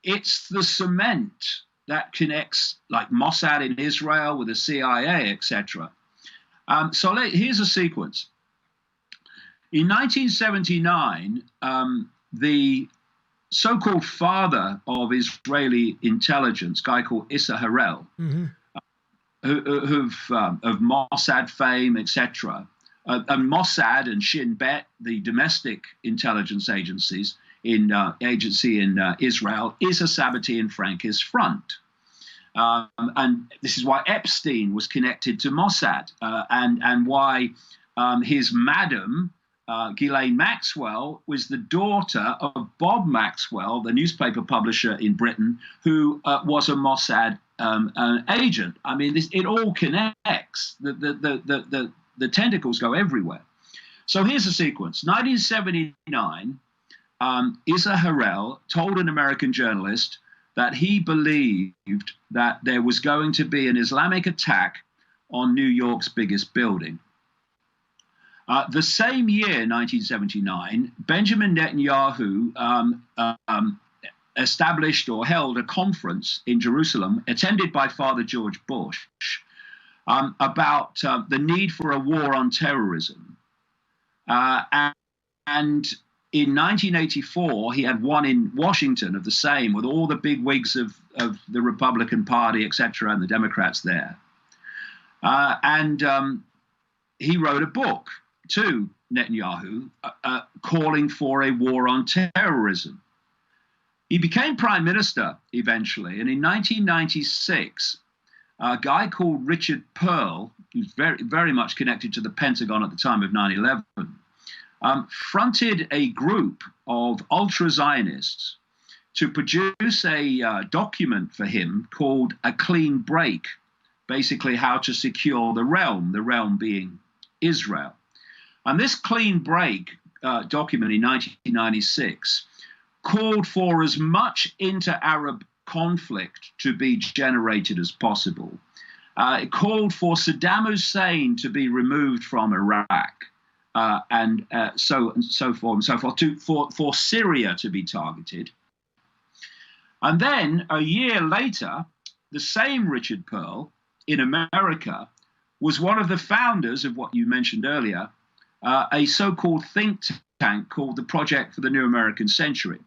It's the cement that connects, like Mossad in Israel with the CIA, etc. Here's a sequence. In 1979, the so-called father of Israeli intelligence, a guy called Issa Harel, of Mossad fame, etc., and Mossad and Shin Bet, the domestic intelligence agencies in Israel, is a Sabbatian Frankist front. And this is why Epstein was connected to Mossad, and why his madam, Ghislaine Maxwell, was the daughter of Bob Maxwell, the newspaper publisher in Britain, who was a Mossad agent. I mean, it all connects. The tentacles go everywhere. So here's the sequence. 1979, Issa Harel told an American journalist that he believed that there was going to be an Islamic attack on New York's biggest building. The same year, 1979, Benjamin Netanyahu established or held a conference in Jerusalem, attended by Father George Bush, about the need for a war on terrorism. And in 1984, he had one in Washington of the same, with all the big wigs of the Republican Party, etc., and the Democrats there. He wrote a book to Netanyahu calling for a war on terrorism. He became prime minister eventually, and in 1996, a guy called Richard Perle, who's very, very much connected to the Pentagon at the time of 9/11, fronted a group of ultra-Zionists to produce a document for him called A Clean Break, basically how to secure the realm being Israel. And this Clean Break document in 1996 called for as much inter-Arab conflict to be generated as possible. It called for Saddam Hussein to be removed from Iraq, and so forth, for Syria to be targeted. And then a year later, the same Richard Perle in America was one of the founders of what you mentioned earlier, a so-called think tank called the Project for the New American Century.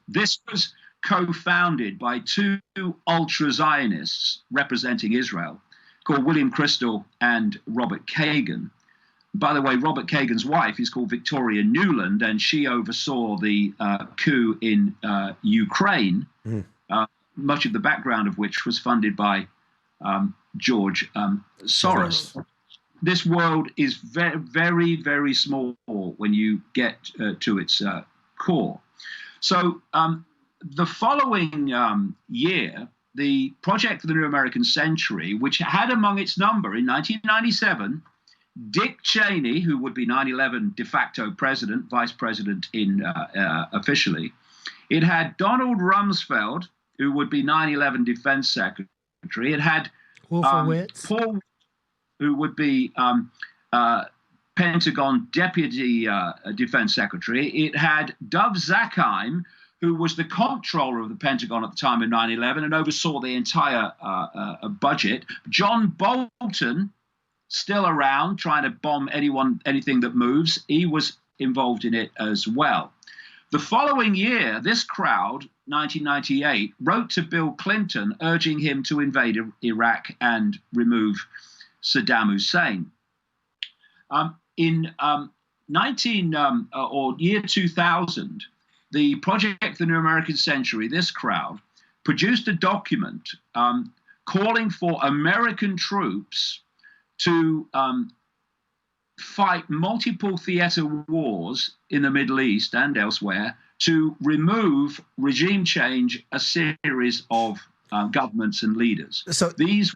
This was co-founded by two ultra-Zionists representing Israel, called William Crystal and Robert Kagan. By the way, Robert Kagan's wife is called Victoria Nuland, and she oversaw the coup in Ukraine, much of the background of which was funded by George Soros. This world is very, very, very small when you get to its core. So the following year, the Project for the New American Century, which had among its number in 1997, Dick Cheney, who would be 9/11 de facto president, vice president officially. It had Donald Rumsfeld, who would be 9/11 defense secretary. It had Paul, who would be Pentagon deputy defense secretary. It had Dov Zakheim, who was the comptroller of the Pentagon at the time of 9/11 and oversaw the entire budget. John Bolton, still around, trying to bomb anything that moves. He was involved in it as well. The following year, this crowd, 1998, wrote to Bill Clinton urging him to invade Iraq and remove Saddam Hussein. In year 2000, the Project for the New American Century, this crowd, produced a document calling for American troops to fight multiple theater wars in the Middle East and elsewhere to remove regime change a series of governments and leaders. So these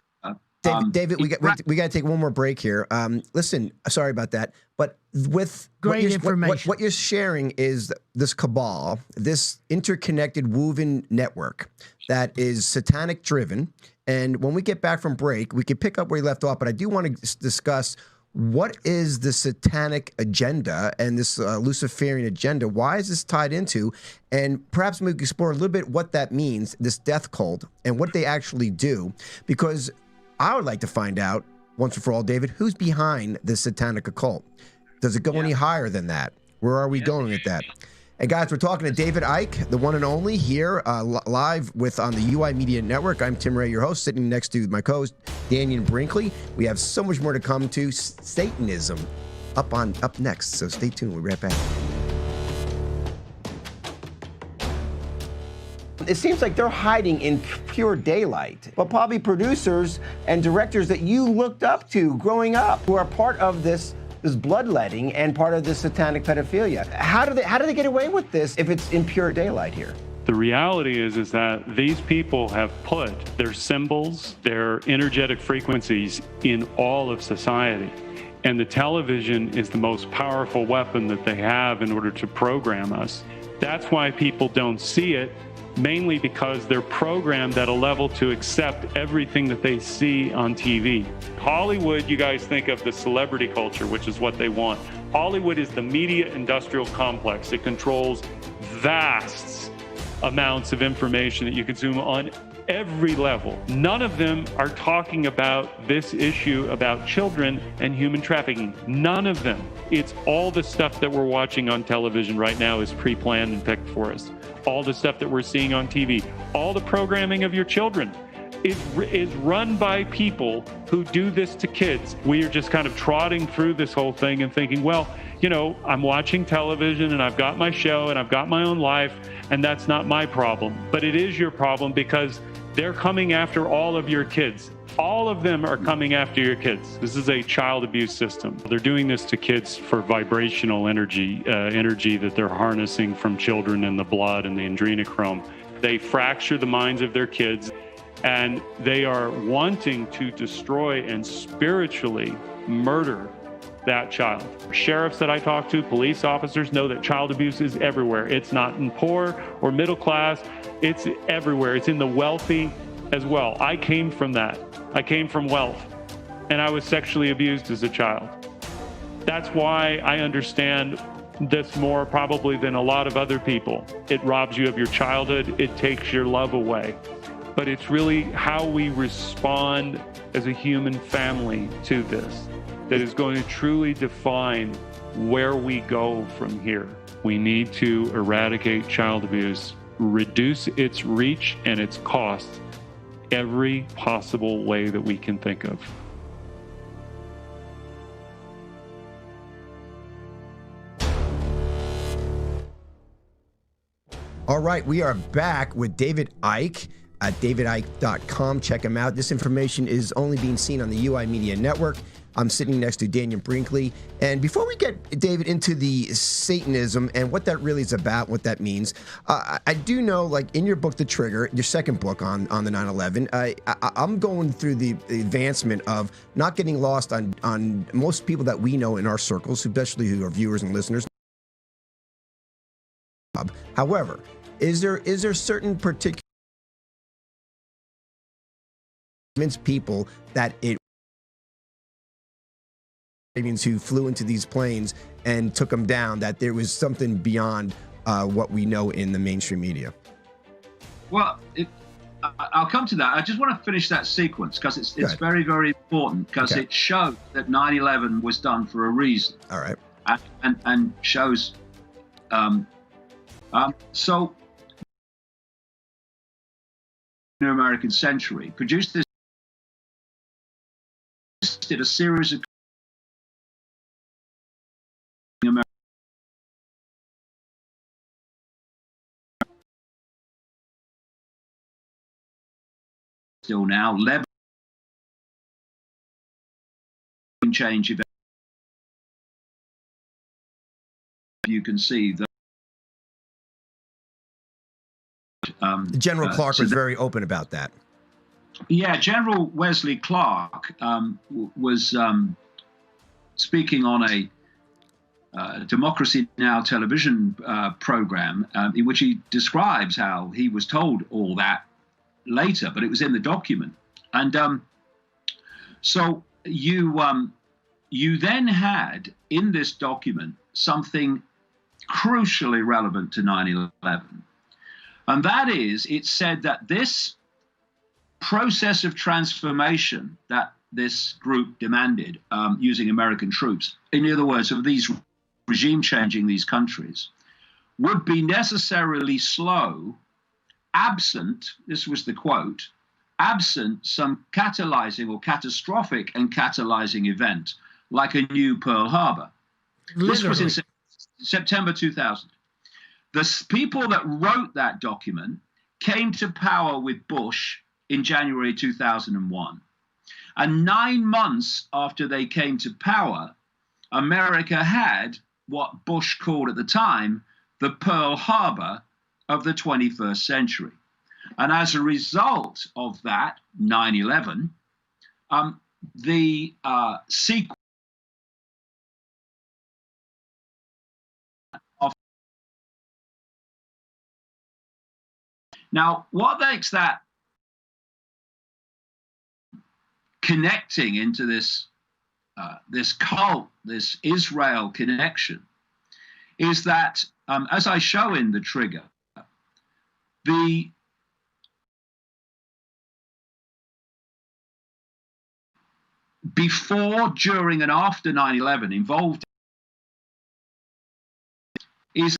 David, we got to take one more break here. Listen, sorry about that, but with great information, what you're sharing is this cabal, this interconnected woven network that is satanic driven. And when we get back from break, we can pick up where you left off. But I do want to discuss what is the satanic agenda and this Luciferian agenda. Why is this tied into? And perhaps we can explore a little bit what that means, this death cult, and what they actually do, because I would like to find out, once and for all, David, who's behind this satanic occult? Does it go any higher than that? Where are we going with that? And guys, we're talking to David Icke, the one and only, here live on the UI Media Network. I'm Tim Ray, your host, sitting next to my co-host, Daniel Brinkley. We have so much more to come to. Satanism up next, so stay tuned. We'll be right back. It seems like they're hiding in pure daylight, but probably producers and directors that you looked up to growing up who are part of this bloodletting and part of this satanic pedophilia. How do they get away with this if it's in pure daylight here? The reality is that these people have put their symbols, their energetic frequencies in all of society. And the television is the most powerful weapon that they have in order to program us. That's why people don't see it, mainly because they're programmed at a level to accept everything that they see on TV. Hollywood, you guys think of the celebrity culture, which is what they want. Hollywood is the media industrial complex. It controls vast amounts of information that you consume on every level. None of them are talking about this issue about children and human trafficking. None of them. It's all the stuff that we're watching on television right now is pre-planned and picked for us. All the stuff that we're seeing on TV, all the programming of your children is run by people who do this to kids. We are just kind of trotting through this whole thing and thinking, well, you know, I'm watching television and I've got my show and I've got my own life, and that's not my problem. But it is your problem because they're coming after all of your kids. All of them are coming after your kids. This is a child abuse system. They're doing this to kids for vibrational energy that they're harnessing from children in the blood and the adrenochrome. They fracture the minds of their kids, and they are wanting to destroy and spiritually murder that child. Sheriffs that I talk to, police officers know that child abuse is everywhere. It's not in poor or middle class. It's everywhere. It's in the wealthy as well. I came from that. I came from wealth, and I was sexually abused as a child. That's why I understand this more probably than a lot of other people. It robs you of your childhood. It takes your love away. But it's really how we respond as a human family to this that is going to truly define where we go from here. We need to eradicate child abuse, reduce its reach and its cost every possible way that we can think of. All right, we are back with David Icke at davidicke.com. Check him out. This information is only being seen on the UI Media Network. I'm sitting next to Daniel Brinkley. And before we get, David, into the Satanism and what that really is about, what that means, I do know, like in your book, The Trigger, your second book on the 9/11, I'm going through the advancement of not getting lost on most people that we know in our circles, especially who are viewers and listeners. However, is there certain particular people that it who flew into these planes and took them down, that there was something beyond what we know in the mainstream media? Well, I'll come to that. I just want to finish that sequence because it's very, very important, because it shows that 9/11 was done for a reason. All right. And shows so New American Century produced a series of still now change events you can see that General Clark was very open about that. Yeah, General Wesley Clark was speaking on a Democracy Now! Television program in which he describes how he was told all that later, but it was in the document. And so you then had in this document something crucially relevant to 9/11. And that is, it said that this process of transformation that this group demanded using American troops, in other words, of these regime changing these countries, would be necessarily slow, absent, this was the quote, absent some catalyzing or catastrophic and catalyzing event like a new Pearl Harbor. Literally. This was in September 2000. The people that wrote that document came to power with Bush in January 2001. And 9 months after they came to power, America had what Bush called at the time the Pearl Harbor of the 21st century. And as a result of that, 9/11, the sequence of. Now, what makes that connecting into this this cult, this Israel connection, is that, as I show in the trigger, the before, during, and after 9/11 involved is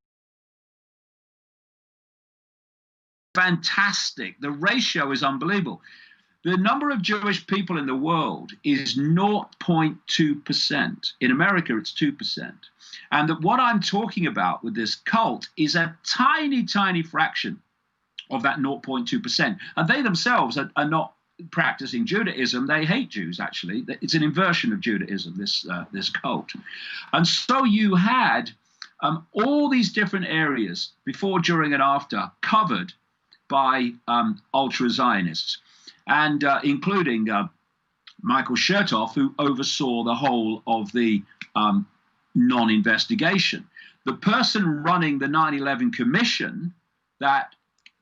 fantastic. The ratio is unbelievable. The number of Jewish people in the world is 0.2%. In America, it's 2%. And that what I'm talking about with this cult is a tiny, tiny fraction of that 0.2%. And they themselves are not practicing Judaism. They hate Jews, actually. It's an inversion of Judaism, this cult. And so you had all these different areas before, during, and after covered by ultra-Zionists, and including Michael Chertoff, who oversaw the whole of the non-investigation. The person running the 9/11 Commission that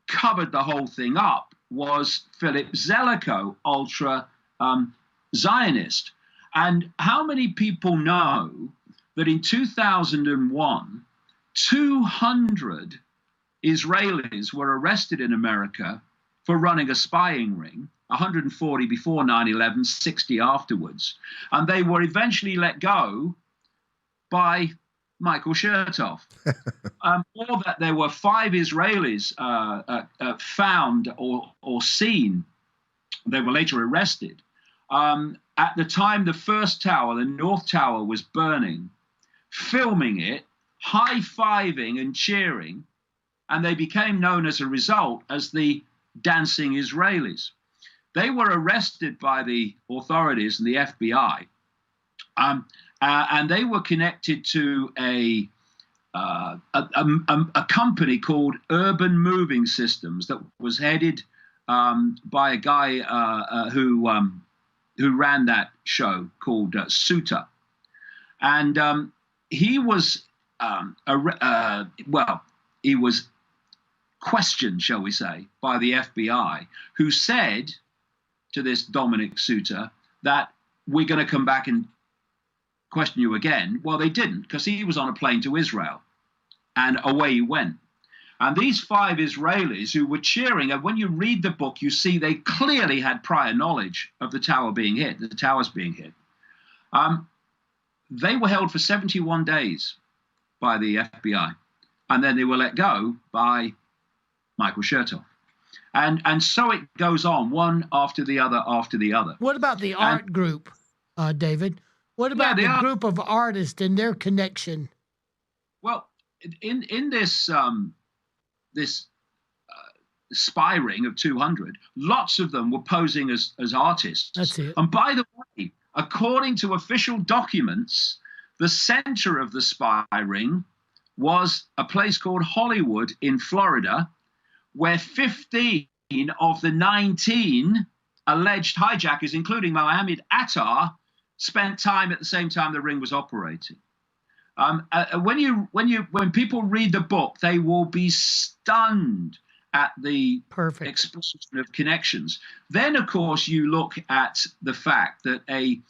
covered the whole thing up was Philip Zelikow, ultra-Zionist. And how many people know that in 2001, 200 Israelis were arrested in America for running a spying ring, 140 before 9/11, 60 afterwards. And they were eventually let go by Michael Chertoff. Or that there were 5 Israelis found or seen. They were later arrested. At the time the first tower, the North Tower, was burning, filming it, high-fiving and cheering, and they became known as a result as the Dancing Israelis. They were arrested by the authorities and the FBI, and they were connected to a company called Urban Moving Systems that was headed by a guy who ran that show called Suter, and he was he was questioned, shall we say, by the FBI, who said to this Dominic Suter that we're going to come back and question you again. Well, they didn't, because he was on a plane to Israel, and away he went. And these 5 Israelis who were cheering, and when you read the book, you see they clearly had prior knowledge of the tower being hit, the towers being hit. They were held for 71 days by the FBI, and then they were let go by Michael Chertoff. And so it goes on, one after the other after the other. What about the art group, David? What about the group of artists and their connection? Well, in this this spy ring of 200, lots of them were posing as artists. That's it. And by the way, according to official documents, the center of the spy ring was a place called Hollywood in Florida, where 15 of the 19 alleged hijackers, including Mohammed Attar, spent time at the same time the ring was operating. When people read the book, they will be stunned at the explosion of connections. Then, of course, you look at the fact that a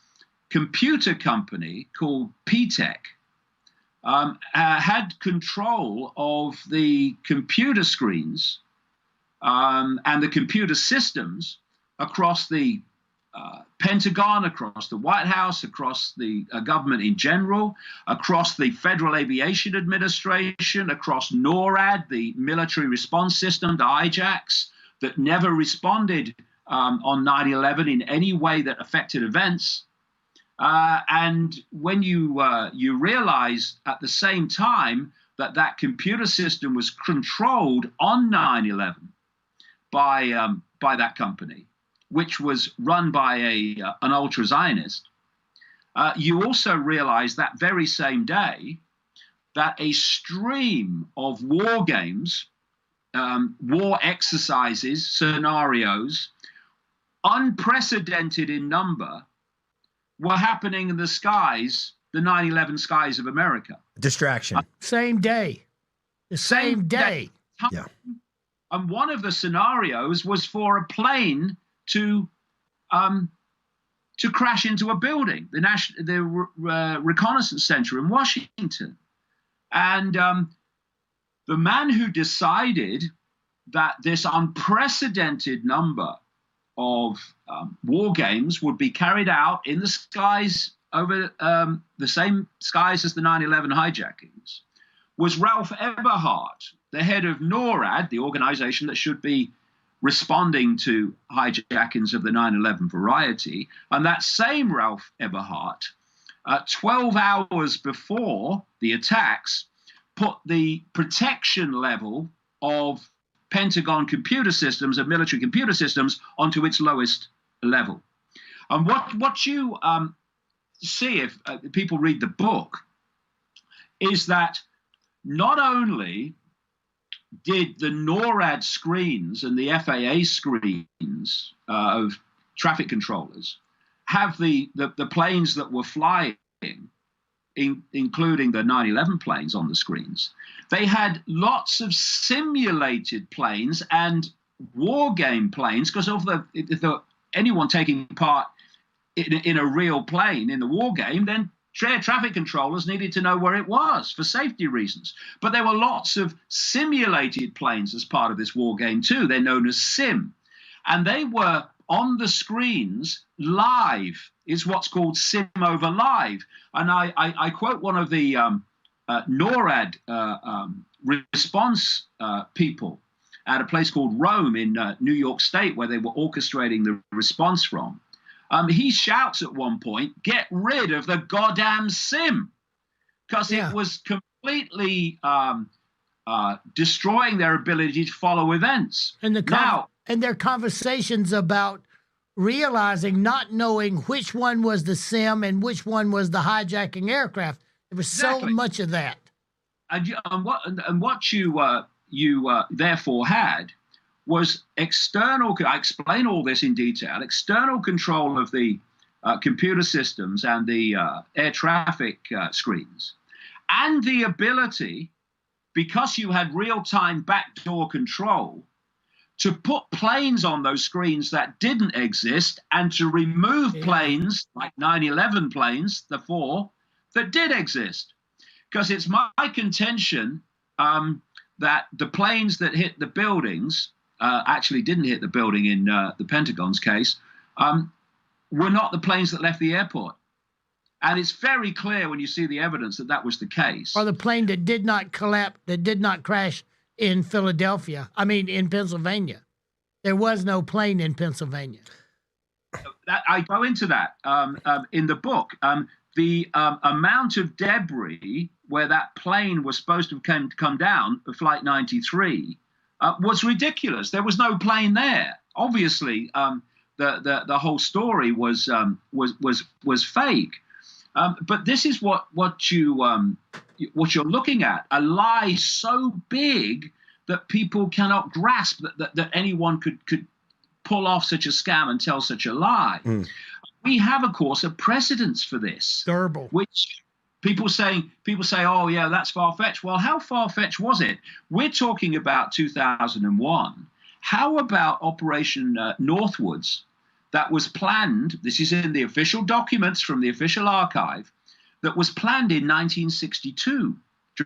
computer company called PNAC had control of the computer screens and the computer systems across the Pentagon, across the White House, across the government in general, across the Federal Aviation Administration, across NORAD, the military response system to hijacks that never responded on 9/11 in any way that affected events. And when you realize at the same time that that computer system was controlled on 9/11 by that company, which was run by an ultra-Zionist, you also realize that very same day that a stream of war games, war exercises, scenarios, unprecedented in number, were happening in the skies, the 9/11 skies of America. Distraction. Same day. The same day. Yeah. And one of the scenarios was for a plane to crash into a building, the reconnaissance center in Washington. And the man who decided that this unprecedented number of war games would be carried out in the skies over the same skies as the 9/11 hijackings was Ralph Eberhart, the head of NORAD, the organization that should be responding to hijackings of the 9/11 variety. And that same Ralph Eberhart, 12 hours before the attacks, put the protection level of Pentagon computer systems and military computer systems onto its lowest level. And what you see if people read the book is that not only did the NORAD screens and the FAA screens of traffic controllers have the planes that were flying, including the 9/11 planes on the screens, they had lots of simulated planes and war game planes, because of anyone taking part in a real plane in the war game, then air traffic controllers needed to know where it was for safety reasons. But there were lots of simulated planes as part of this war game too. They're known as SIM. And they were on the screens live, is what's called SIM over live. And I quote one of the NORAD response people at a place called Rome in New York State, where they were orchestrating the response from. He shouts at one point, "Get rid of the goddamn SIM," because it was completely destroying their ability to follow events. And their conversations about realizing, not knowing which one was the SIM and which one was the hijacking aircraft. There was so much of that. And what you therefore had was external. I explain all this in detail. External control of the computer systems and the air traffic screens, and the ability, because you had real-time backdoor control, to put planes on those screens that didn't exist, and to remove planes like 9/11 planes, the 4 that did exist. Because it's my contention that the planes that hit the buildings, actually didn't hit the building in the Pentagon's case, were not the planes that left the airport. And it's very clear when you see the evidence that that was the case. Or the plane that did not collapse, that did not crash in in Pennsylvania. There was no plane in Pennsylvania. I go into that in the book. The amount of debris where that plane was supposed to come down, Flight 93, was ridiculous. There was no plane there. Obviously, the whole story was fake. But this is what you're looking at: a lie so big that people cannot grasp that anyone could pull off such a scam and tell such a lie. We have, of course, a precedence for this. Durable. Which people say, oh yeah, that's far-fetched. Well, how far-fetched was it? We're talking about 2001. How about Operation Northwoods? That was planned, this is in the official documents from the official archive, that was planned in 1962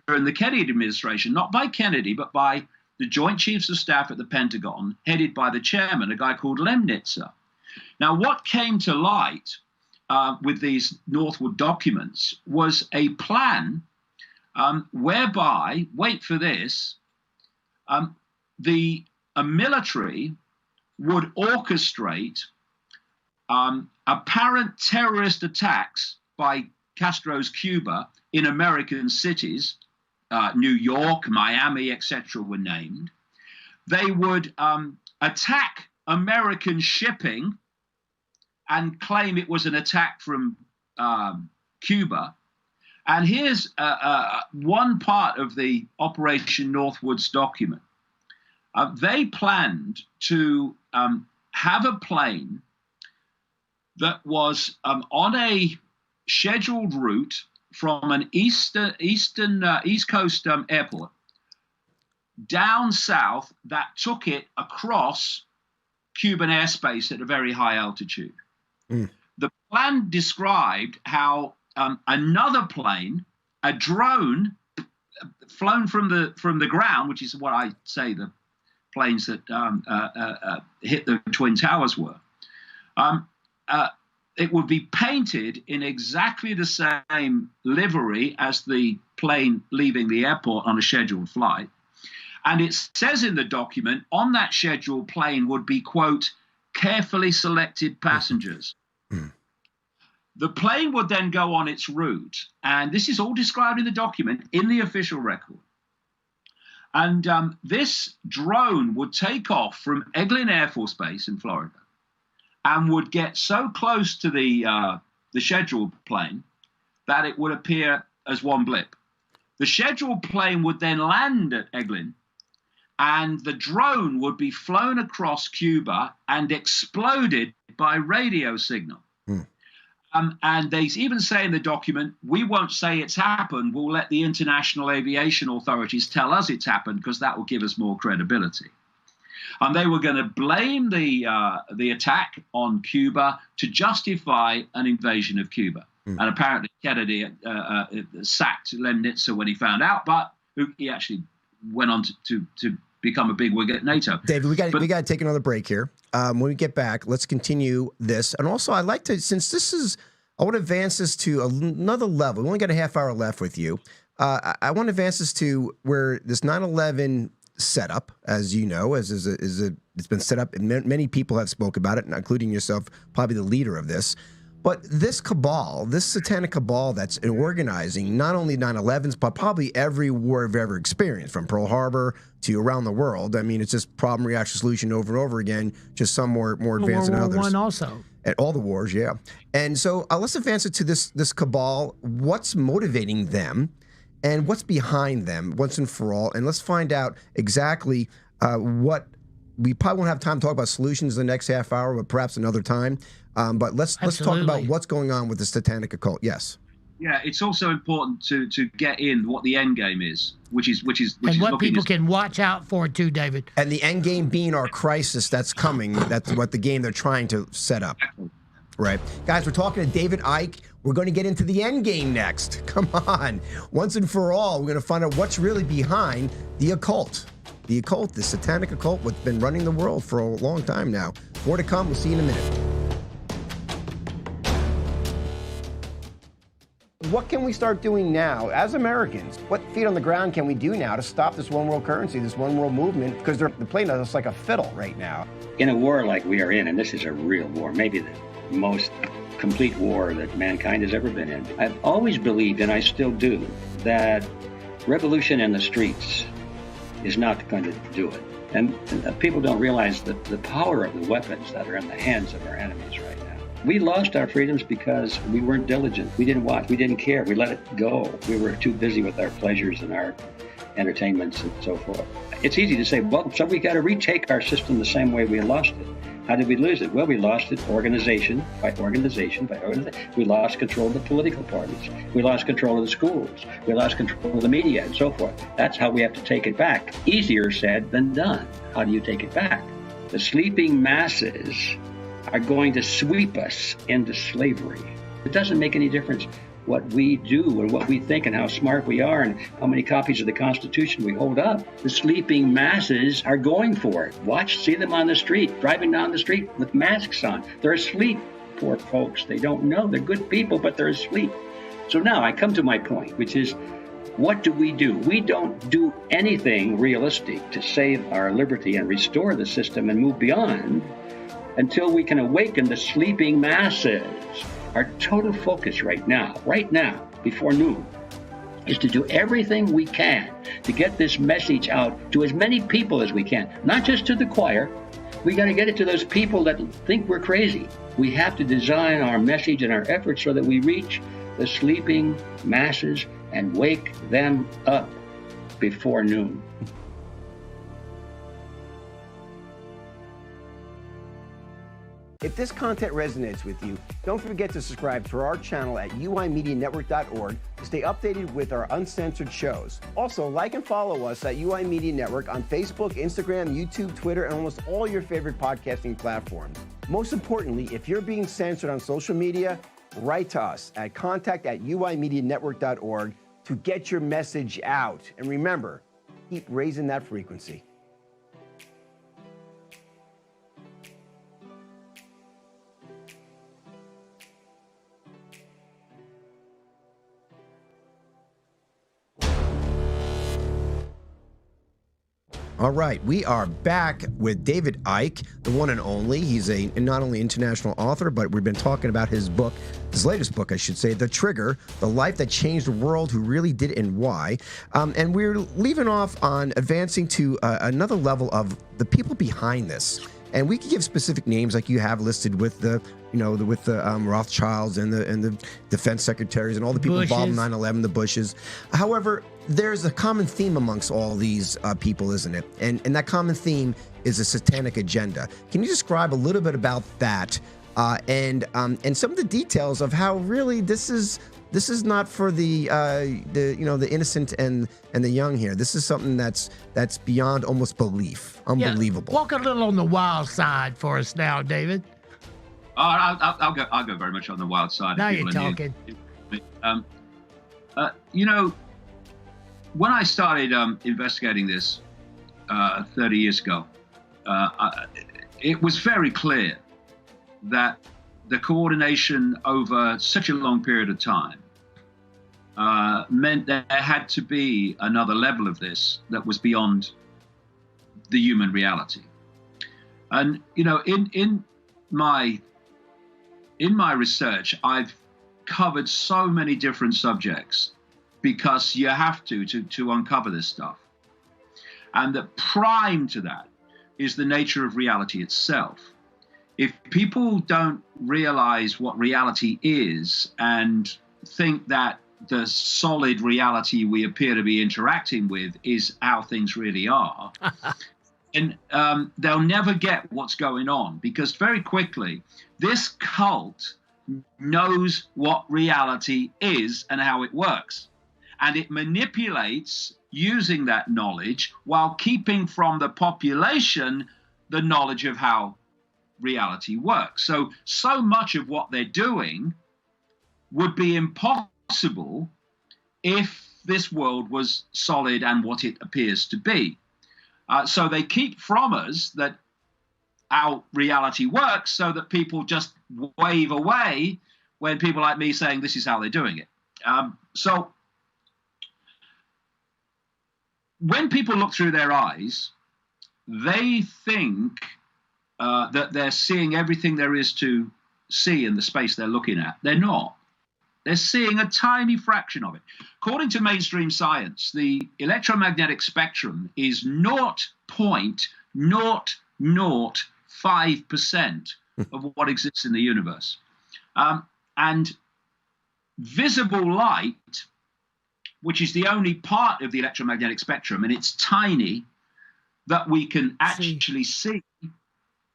during the Kennedy administration, not by Kennedy, but by the Joint Chiefs of Staff at the Pentagon, headed by the chairman, a guy called Lemnitzer. Now, what came to light with these Northwood documents was a plan whereby, wait for this, the military would orchestrate apparent terrorist attacks by Castro's Cuba in American cities. New York, Miami, etc. were named. They would attack American shipping and claim it was an attack from Cuba. And here's one part of the Operation Northwoods document. They planned to have a plane that was on a scheduled route from an East Coast airport down south that took it across Cuban airspace at a very high altitude. The plan described how another plane, a drone, flown from the ground, which is what I say the planes that hit the Twin Towers were. It would be painted in exactly the same livery as the plane leaving the airport on a scheduled flight. And it says in the document, on that scheduled plane would be, quote, carefully selected passengers. The plane would then go on its route. And this is all described in the document, in the official record. And this drone would take off from Eglin Air Force Base in Florida and would get so close to the scheduled plane that it would appear as one blip. The scheduled plane would then land at Eglin, and the drone would be flown across Cuba and exploded by radio signal. And they even say in the document, we won't say it's happened, we'll let the international aviation authorities tell us it's happened because that will give us more credibility. And they were going to blame the attack on Cuba to justify an invasion of Cuba. And apparently Kennedy sacked Lemnitzer when he found out, but he actually went on to become a big wig at NATO. David, we got to take another break here. When we get back, let's continue this. And also, I'd like to, since this is, I want to advance this to another level. We only got a half hour left with you. I want to advance this to where this 9/11 setup, as you know, it's been set up, and many people have spoke about it, including yourself, probably the leader of this. But this cabal, this satanic cabal that's organizing not only 9/11s, but probably every war I've ever experienced, from Pearl Harbor to around the world. I mean, it's just problem, reaction, solution over and over again, just some more advanced than others. World War I also. At all the wars, yeah. And so let's advance it to this cabal. What's motivating them, and what's behind them, once and for all. And let's find out exactly what, we probably won't have time to talk about solutions in the next half hour, but perhaps another time. But let's talk about what's going on with the satanic occult. Yes. Yeah, it's also important to get in what the end game is, which is what people can watch out for too, David. And the end game being our crisis that's coming. That's what the game they're trying to set up. Right. Guys, we're talking to David Icke. We're going to get into the end game next. Come on. Once and for all, we're going to find out what's really behind the occult. The occult, the satanic occult, what's been running the world for a long time now. More to come. We'll see you in a minute. What can we start doing now as Americans? What feet on the ground can we do now to stop this one world currency, this one world movement? Because they're playing us like a fiddle right now. In a war like we are in, and this is a real war, maybe the most complete war that mankind has ever been in, I've always believed, and I still do, that revolution in the streets is not going to do it. And people don't realize the power of the weapons that are in the hands of our enemies right now. We lost our freedoms because we weren't diligent. We didn't watch. We didn't care. We let it go. We were too busy with our pleasures and our entertainments and so forth. It's easy to say, well, so we got to retake our system the same way we lost it. How did we lose it? Well, we lost it organization by organization by organization. We lost control of the political parties. We lost control of the schools. We lost control of the media and so forth. That's how we have to take it back. Easier said than done. How do you take it back? The sleeping masses are going to sweep us into slavery. It doesn't make any difference what we do and what we think and how smart we are and how many copies of the Constitution we hold up. The sleeping masses are going for it. See them on the street, driving down the street with masks on. They're asleep, poor folks. They don't know. They're good people, but they're asleep. So now I come to my point, which is, what do? We don't do anything realistic to save our liberty and restore the system and move beyond until we can awaken the sleeping masses. Our total focus right now, before noon, is to do everything we can to get this message out to as many people as we can, not just to the choir. We got to get it to those people that think we're crazy. We have to design our message and our efforts so that we reach the sleeping masses and wake them up before noon. If this content resonates with you, don't forget to subscribe to our channel at uimedianetwork.org to stay updated with our uncensored shows. Also, like and follow us at UI Media Network on Facebook, Instagram, YouTube, Twitter, and almost all your favorite podcasting platforms. Most importantly, if you're being censored on social media, write to us at contact@uimedianetwork.org to get your message out. And remember, keep raising that frequency. All right, we are back with David Icke, the one and only. He's a not only international author, but we've been talking about his book, his latest book, I should say, The Trigger, The Life That Changed the World, Who Really Did It and Why. And we're leaving off on advancing to another level of the people behind this. And we could give specific names like you have listed with the, Rothschilds and the defense secretaries and all the people involved in 9/11, the Bushes. However, there's a common theme amongst all these people, isn't it? And that common theme is a satanic agenda. Can you describe a little bit about that and some of the details of how really this is not for the innocent and the young here. This is something that's beyond almost belief. Unbelievable. Yeah, walk a little on the wild side for us now, David. I'll go very much on the wild side. Now you're talking. When I started investigating this 30 years ago, it was very clear that the coordination over such a long period of time meant there had to be another level of this that was beyond the human reality. And in my research, I've covered so many different subjects because you have to uncover this stuff. And the prime to that is the nature of reality itself. If people don't realize what reality is and think that the solid reality we appear to be interacting with is how things really are, and they'll never get what's going on, because very quickly, this cult knows what reality is and how it works. And it manipulates using that knowledge while keeping from the population the knowledge of how reality works. So much of what they're doing would be impossible if this world was solid and what it appears to be. So they keep from us that how reality works so that people just wave away when people like me saying this is how they're doing it. So when people look through their eyes, they think that they're seeing everything there is to see in the space they're looking at. They're not. They're seeing a tiny fraction of it. According to mainstream science, the electromagnetic spectrum is 0.005% of what exists in the universe. And visible light, which is the only part of the electromagnetic spectrum, and it's tiny, that we can actually see,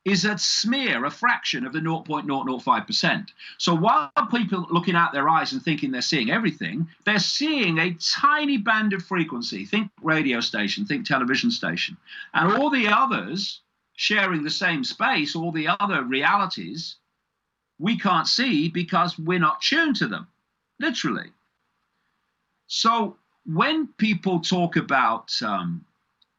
is a smear, a fraction of the 0.005%. So while people are looking out their eyes and thinking they're seeing everything, they're seeing a tiny band of frequency. Think radio station, think television station. And all the others sharing the same space, all the other realities, we can't see because we're not tuned to them, literally. So when people talk about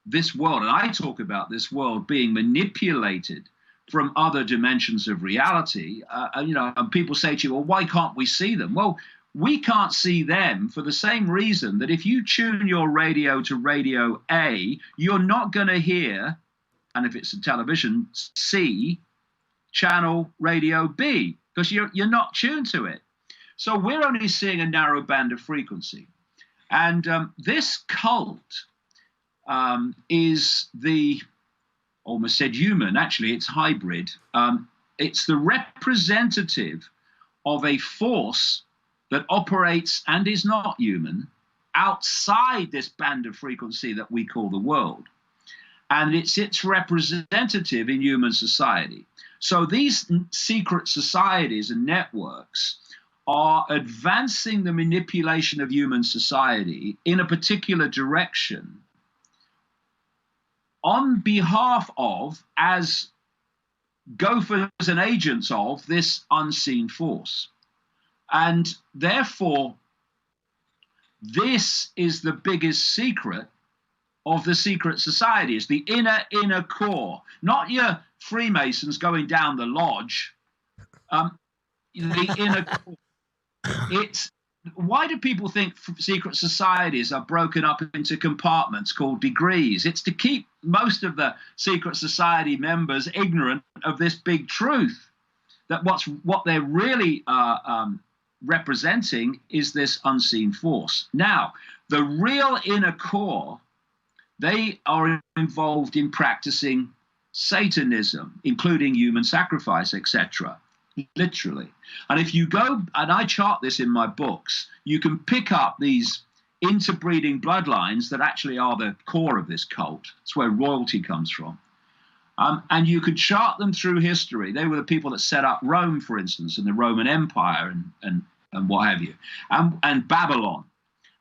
this world, and I talk about this world being manipulated from other dimensions of reality, and people say to you, well, why can't we see them? Well, we can't see them for the same reason that if you tune your radio to radio A, you're not going to hear, and if it's a television, see channel radio B, because you're not tuned to it. So we're only seeing a narrow band of frequency. And this cult is the, almost said human, actually it's hybrid. It's the representative of a force that operates and is not human outside this band of frequency that we call the world. And it's its representative in human society. So these secret societies and networks are advancing the manipulation of human society in a particular direction on behalf of, as gophers and agents of, this unseen force. And therefore, this is the biggest secret of the secret societies, the inner core, not your Freemasons going down the lodge, the inner core. It's, why do people think secret societies are broken up into compartments called degrees? It's to keep most of the secret society members ignorant of this big truth, that what they're really representing is this unseen force. Now, the real inner core, they are involved in practicing Satanism, including human sacrifice, etc. Literally. And if you go, and I chart this in my books, you can pick up these interbreeding bloodlines that actually are the core of this cult. It's where royalty comes from. And you could chart them through history. They were the people that set up Rome, for instance, and the Roman Empire and what have you, and Babylon.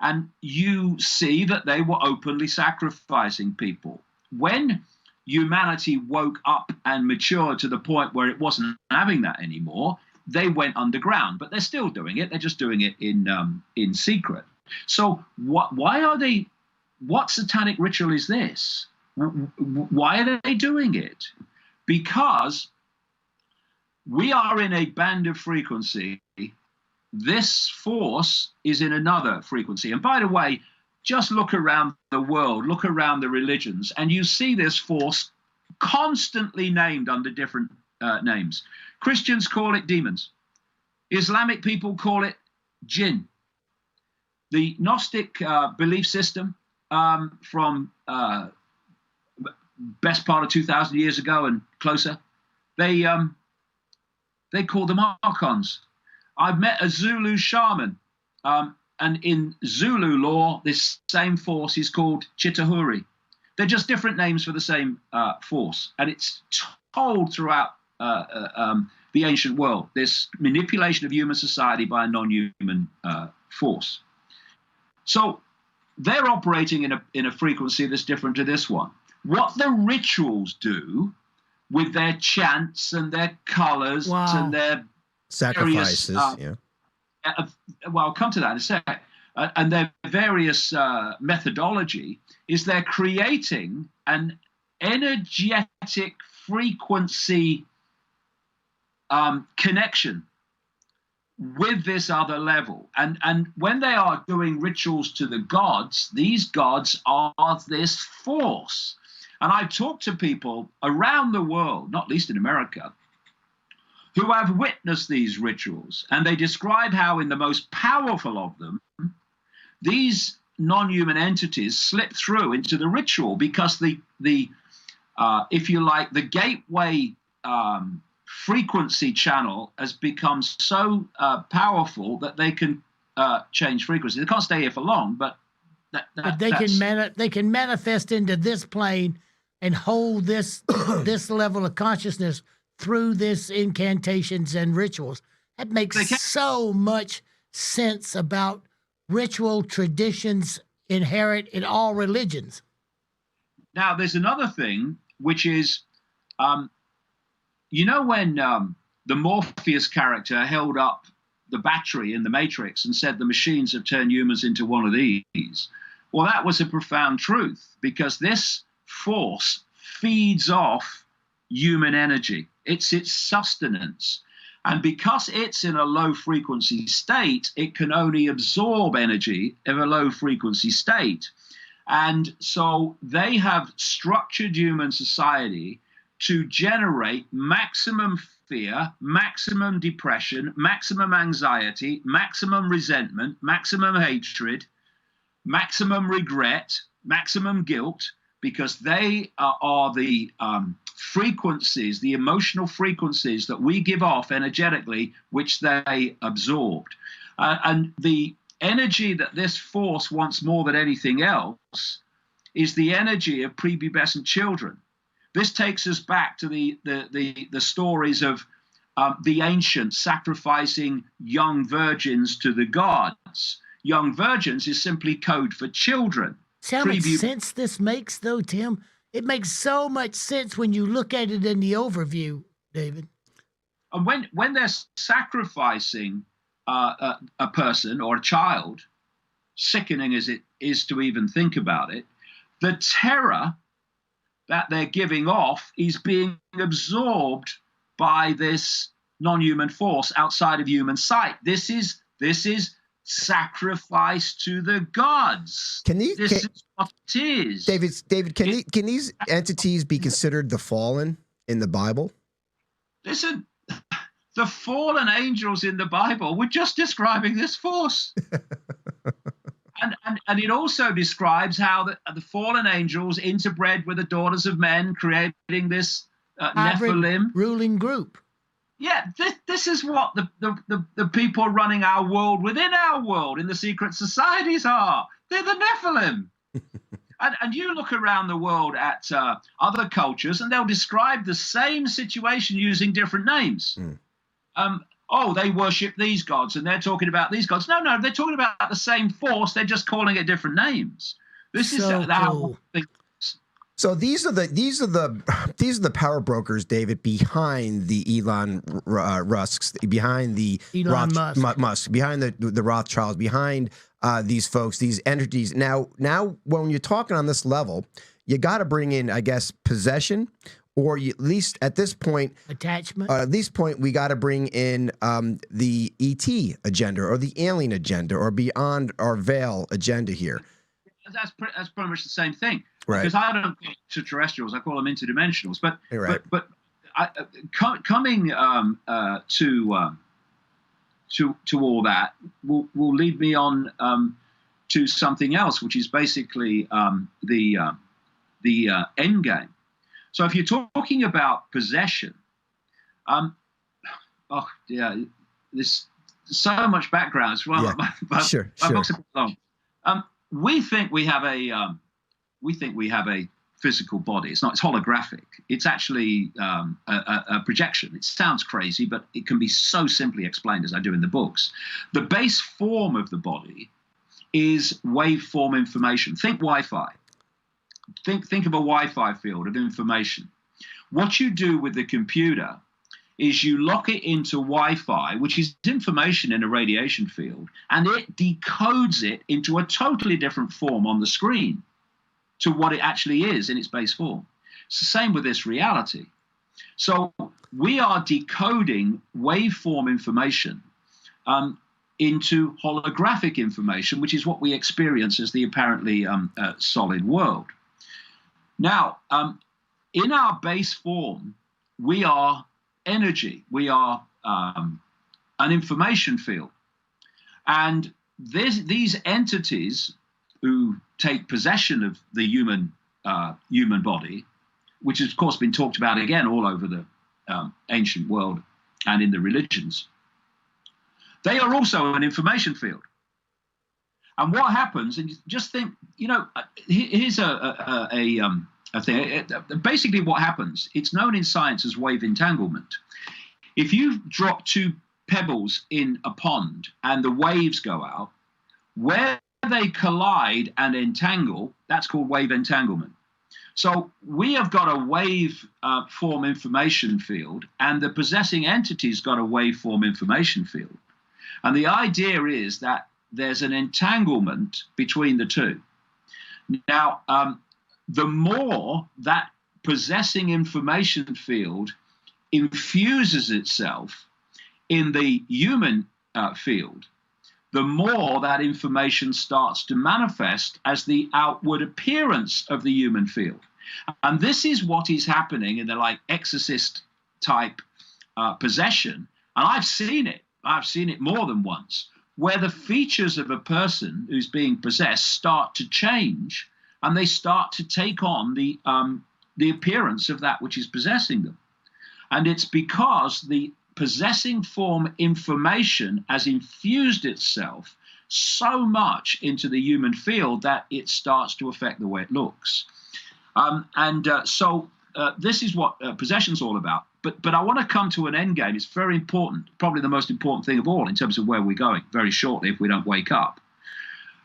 And you see that they were openly sacrificing people. When humanity woke up and matured to the point where it wasn't having that anymore, they went underground. But they're still doing it. They're just doing it in secret. So why are they? What satanic ritual is this? Why are they doing it? Because we are in a band of frequency. This force is in another frequency. And by the way, just look around the world, look around the religions, and you see this force constantly named under different names. Christians call it demons. Islamic people call it jinn. The Gnostic belief system from best part of 2,000 years ago and closer, they call them archons. I've met a Zulu shaman, and in Zulu lore, this same force is called Chitahuri. They're just different names for the same force, and it's told throughout the ancient world, this manipulation of human society by a non-human force. So they're operating in a frequency that's different to this one. What the rituals do with their chants and their colors and their sacrifices, well, I'll come to that in a sec. And their various methodology is they're creating an energetic frequency connection with this other level. And when they are doing rituals to the gods, these gods are this force. And I talk to people around the world, not least in America, who have witnessed these rituals. And they describe how in the most powerful of them, these non-human entities slip through into the ritual because the if you like, the gateway frequency channel has become so powerful that they can change frequency. They can't stay here for long, but they can manifest into this plane and hold this this level of consciousness through this incantations and rituals. That makes so much sense about ritual traditions inherent in all religions. Now, there's another thing, which is, you know, when the Morpheus character held up the battery in the Matrix and said the machines have turned humans into one of these. Well, that was a profound truth, because this force feeds off human energy. It's its sustenance. And because it's in a low frequency state, it can only absorb energy in a low frequency state. And so they have structured human society to generate maximum fear, maximum depression, maximum anxiety, maximum resentment, maximum hatred, maximum regret, maximum guilt, because they are the frequencies, the emotional frequencies that we give off energetically, which they absorbed. And the energy that this force wants more than anything else is the energy of prepubescent children. This takes us back to the stories of the ancients sacrificing young virgins to the gods. Young virgins is simply code for children. See how much sense this makes, though, Tim? It makes so much sense when you look at it in the overview, David. And when they're sacrificing a person or a child, sickening as it is to even think about it, the terror that they're giving off is being absorbed by this non-human force outside of human sight. This is sacrifice to the gods. This is what it is. David, can these entities be considered the fallen in the Bible? Listen, the fallen angels in the Bible were just describing this force. And it also describes how the fallen angels interbred with the daughters of men, creating this Nephilim ruling group. Yeah, this is what the people running our world within our world in the secret societies are. They're the Nephilim. And you look around the world at other cultures, and they'll describe the same situation using different names. They worship these gods, and they're talking about these gods. No, they're talking about the same force. They're just calling it different names. This is how. So these are the power brokers, David, behind the Elon Rusks, behind the Musk, behind the Rothschilds, behind these folks, these entities. Now, when you're talking on this level, you got to bring in, I guess, possession, or at least at this point, attachment. At this point, we got to bring in the ET agenda or the alien agenda or beyond our veil agenda here. That's pretty much the same thing. Right. Because I don't call them extraterrestrials, I call them interdimensionals. But right. but coming to all that will lead me on to something else, which is basically the end game. So if you're talking about possession, there's so much background as well. Yeah. Sure. My book's a bit long. We think we have a physical body. It's not. It's holographic. It's actually a projection. It sounds crazy, but it can be so simply explained as I do in the books. The base form of the body is waveform information. Think Wi-Fi. Think of a Wi-Fi field of information. What you do with the computer is you lock it into Wi-Fi, which is information in a radiation field, and it decodes it into a totally different form on the screen to what it actually is in its base form. It's the same with this reality. So we are decoding waveform information into holographic information, which is what we experience as the apparently solid world. Now, in our base form, we are energy. We are an information field. And these entities who take possession of the human body, which has, of course, been talked about again all over ancient world and in the religions, they are also an information field. And what happens, and just think, here's a thing. Basically what happens, it's known in science as wave entanglement. If you drop two pebbles in a pond and the waves go out, where they collide and entangle, that's called wave entanglement. So we have got a waveform information field, and the possessing entity's got a waveform information field. And the idea is that there's an entanglement between the two. Now, the more that possessing information field infuses itself in the human field, the more that information starts to manifest as the outward appearance of the human field. And this is what is happening in the exorcist type possession. And I've seen it more than once, where the features of a person who's being possessed start to change, and they start to take on the appearance of that which is possessing them. And it's because the possessing form information has infused itself so much into the human field that it starts to affect the way it looks. So this is what possession's all about. But I want to come to an end game. It's very important, probably the most important thing of all in terms of where we're going very shortly if we don't wake up.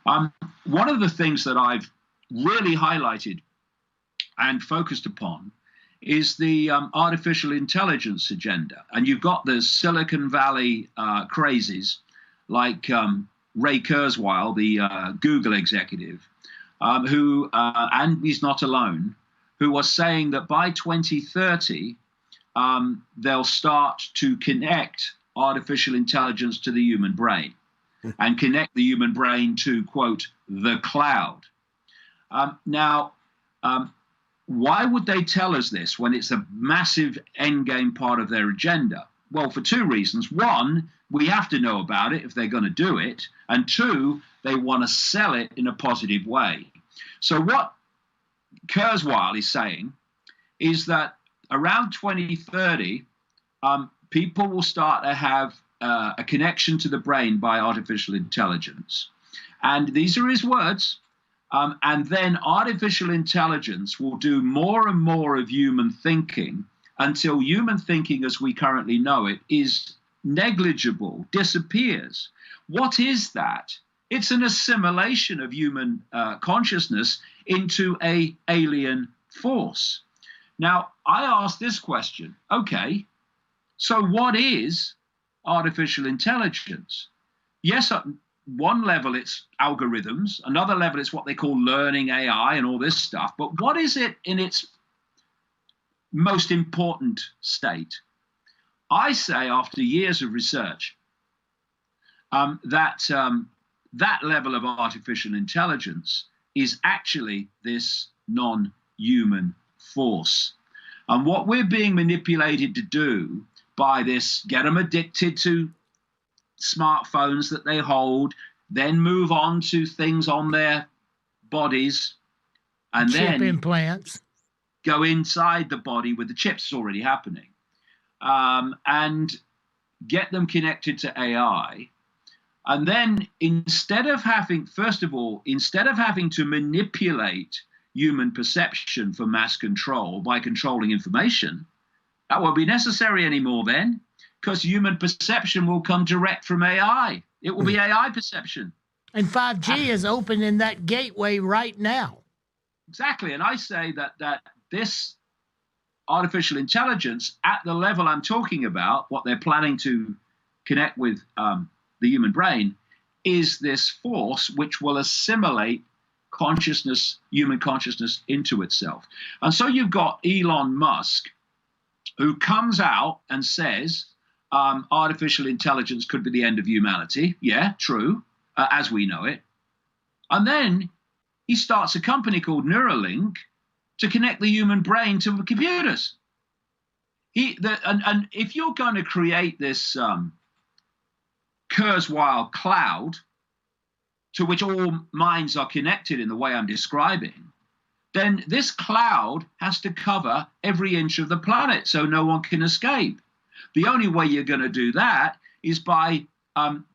One of the things that I've really highlighted and focused upon is the artificial intelligence agenda. And you've got the Silicon Valley crazies like Ray Kurzweil, the Google executive, who, and he's not alone, who was saying that by 2030, they'll start to connect artificial intelligence to the human brain and connect the human brain to, quote, the cloud. Why would they tell us this when it's a massive endgame part of their agenda? Well, for two reasons. One, we have to know about it if they're going to do it. And two, they want to sell it in a positive way. So what Kurzweil is saying is that around 2030, people will start to have a connection to the brain by artificial intelligence. And these are his words. And then artificial intelligence will do more and more of human thinking until human thinking as we currently know it is negligible, disappears. What is that? It's an assimilation of human consciousness into an alien force. Now, I ask this question, okay, so what is artificial intelligence? Yes, at one level it's algorithms, another level it's what they call learning AI and all this stuff, but what is it in its most important state? I say, after years of research, that level of artificial intelligence is actually this non-human force. And what we're being manipulated to do by this, get them addicted to smartphones that they hold, then move on to things on their bodies, and chip then implants, go inside the body with the chips. It's already happening, and get them connected to AI. And then instead of having to manipulate human perception for mass control by controlling information, that won't be necessary anymore then, because human perception will come direct from AI. It will be AI perception. And 5G is opening that gateway right now. Exactly. And I say that this artificial intelligence, at the level I'm talking about, what they're planning to connect with the human brain, is this force which will assimilate consciousness, human consciousness, into itself. And so you've got Elon Musk, who comes out and says artificial intelligence could be the end of humanity. Yeah, true, as we know it. And then he starts a company called Neuralink to connect the human brain to the computers. And if you're going to create this Kurzweil cloud to which all minds are connected in the way I'm describing, then this cloud has to cover every inch of the planet so no one can escape. The only way you're going to do that is by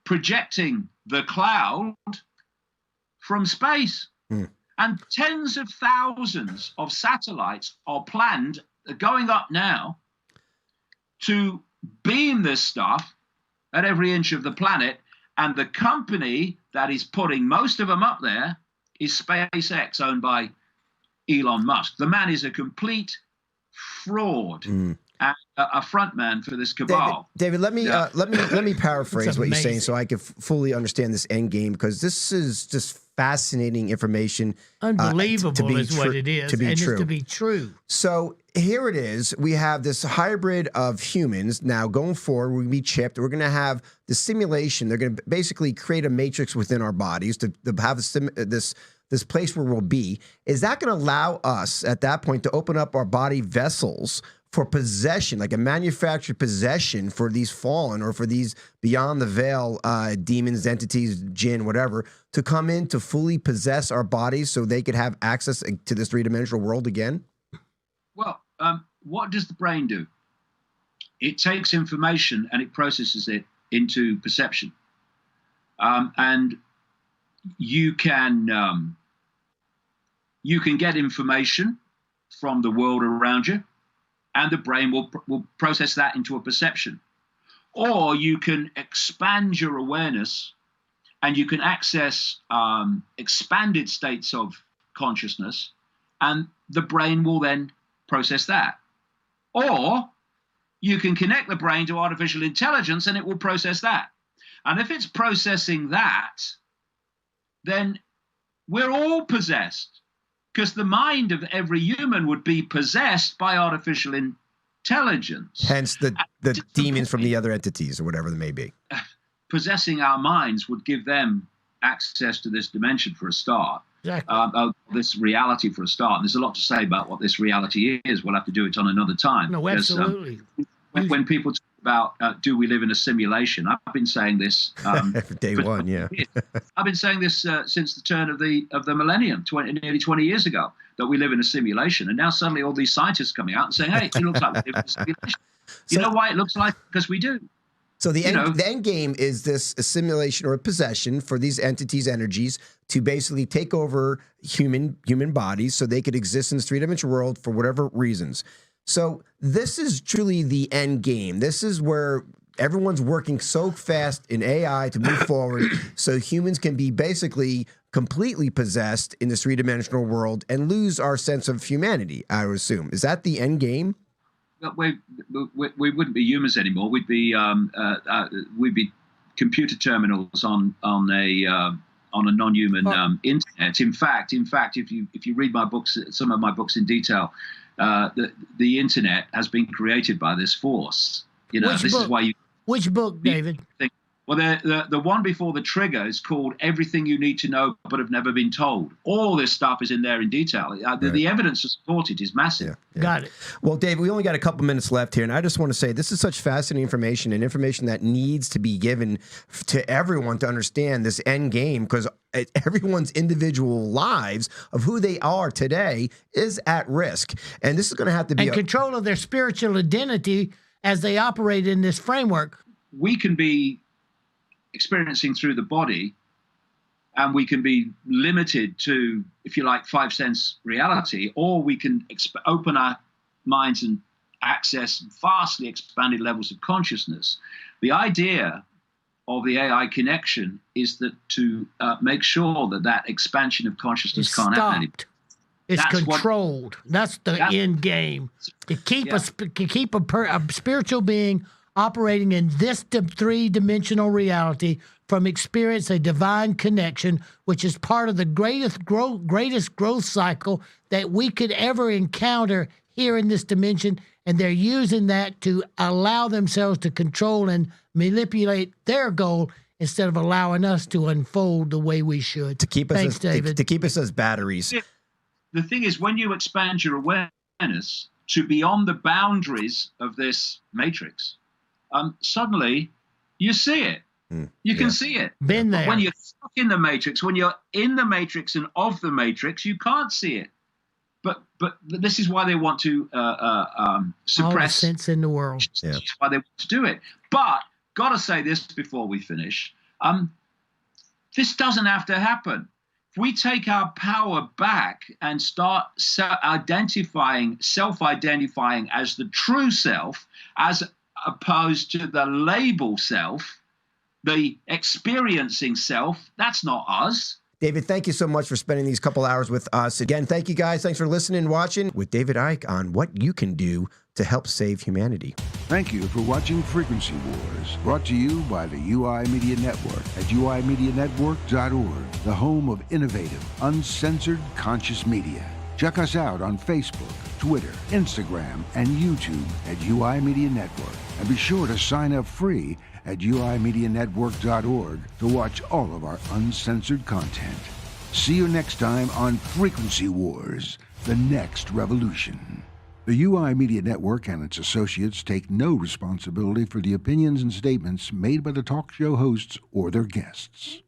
projecting the cloud from space. And tens of thousands of satellites are planned, going up now, to beam this stuff at every inch of the planet. And the company that is putting most of them up there is SpaceX, owned by Elon Musk. The man is a complete fraud and a frontman for this cabal. David, let me paraphrase what you're saying so I can fully understand this end game, because this is just fascinating information. Unbelievable is what it is, and it's to be true. So here it is. We have this hybrid of humans now going forward. We're going to be chipped. We're going to have the simulation. They're going to basically create a matrix within our bodies to have this place where we'll be. Is that going to allow us at that point to open up our body vessels for possession, like a manufactured possession for these fallen or for these beyond the veil demons, entities, jinn, whatever, to come in to fully possess our bodies so they could have access to this three-dimensional world again? Well, what does the brain do? It takes information and it processes it into perception. And you can get information from the world around you, and the brain will process that into a perception. Or you can expand your awareness and you can access expanded states of consciousness, and the brain will then process that. Or you can connect the brain to artificial intelligence and it will process that. And if it's processing that, then we're all possessed, because the mind of every human would be possessed by artificial intelligence. Hence the demons from the other entities or whatever they may be. Possessing our minds would give them access to this dimension for a start. Exactly. This reality for a start. And there's a lot to say about what this reality is. We'll have to do it on another time. No, absolutely. When people talk about do we live in a simulation, I've been saying this day one. Yeah, I've been saying this since the turn of the millennium, nearly 20 years ago, that we live in a simulation. And now suddenly all these scientists coming out and saying, "Hey, it looks like we live in a simulation." You know why it looks like? Because we do. So the end game is this assimilation or a possession for these entities, energies, to basically take over human bodies so they could exist in this three-dimensional world for whatever reasons. So this is truly the end game. This is where everyone's working so fast in AI to move forward so humans can be basically completely possessed in this three-dimensional world and lose our sense of humanity, I would assume. Is that the end game? We wouldn't be humans anymore. We'd be computer terminals on a non-human internet. In fact, if you read my books, some of my books in detail, the internet has been created by this force. Which book, David? Well, the one before the trigger is called Everything You Need to Know But Have Never Been Told. All this stuff is in there in detail. The evidence to support it is massive. Yeah. Got it. Well, Dave, we only got a couple minutes left here, and I just want to say this is such fascinating information, and information that needs to be given to everyone to understand this end game, because everyone's individual lives of who they are today is at risk. And this is going to have to be control of their spiritual identity as they operate in this framework. We can be experiencing through the body, and we can be limited to, if you like, 5 sense reality, or we can open our minds and access vastly expanded levels of consciousness. The idea of the AI connection is that to make sure that expansion of consciousness can't happen anymore. It's controlled. That's the end game. To keep a spiritual being operating in this three-dimensional reality from experience a divine connection, which is part of the greatest growth cycle that we could ever encounter here in this dimension. And they're using that to allow themselves to control and manipulate their goal instead of allowing us to unfold the way we should. To keep us, David. To keep us as batteries. The thing is, when you expand your awareness to beyond the boundaries of this matrix, suddenly you see it. You can see it. Been there. But when you're stuck in the matrix, when you're in the matrix and of the matrix, you can't see it. But this is why they want to suppress all the sense in the world. Yeah. That's why they want to do it. But gotta say this before we finish. This doesn't have to happen. If we take our power back and start self-identifying as the true self, as opposed to the label self, the experiencing self, that's not us. David, thank you so much for spending these couple hours with us. Again, thank you guys. Thanks for listening and watching with David Icke on what you can do to help save humanity. Thank you for watching Frequency Wars, brought to you by the UI Media Network at uimedianetwork.org, the home of innovative, uncensored, conscious media. Check us out on Facebook, Twitter, Instagram, and YouTube at UI Media Network. And be sure to sign up free at uimedianetwork.org to watch all of our uncensored content. See you next time on Frequency Wars, the next revolution. The UI Media Network and its associates take no responsibility for the opinions and statements made by the talk show hosts or their guests.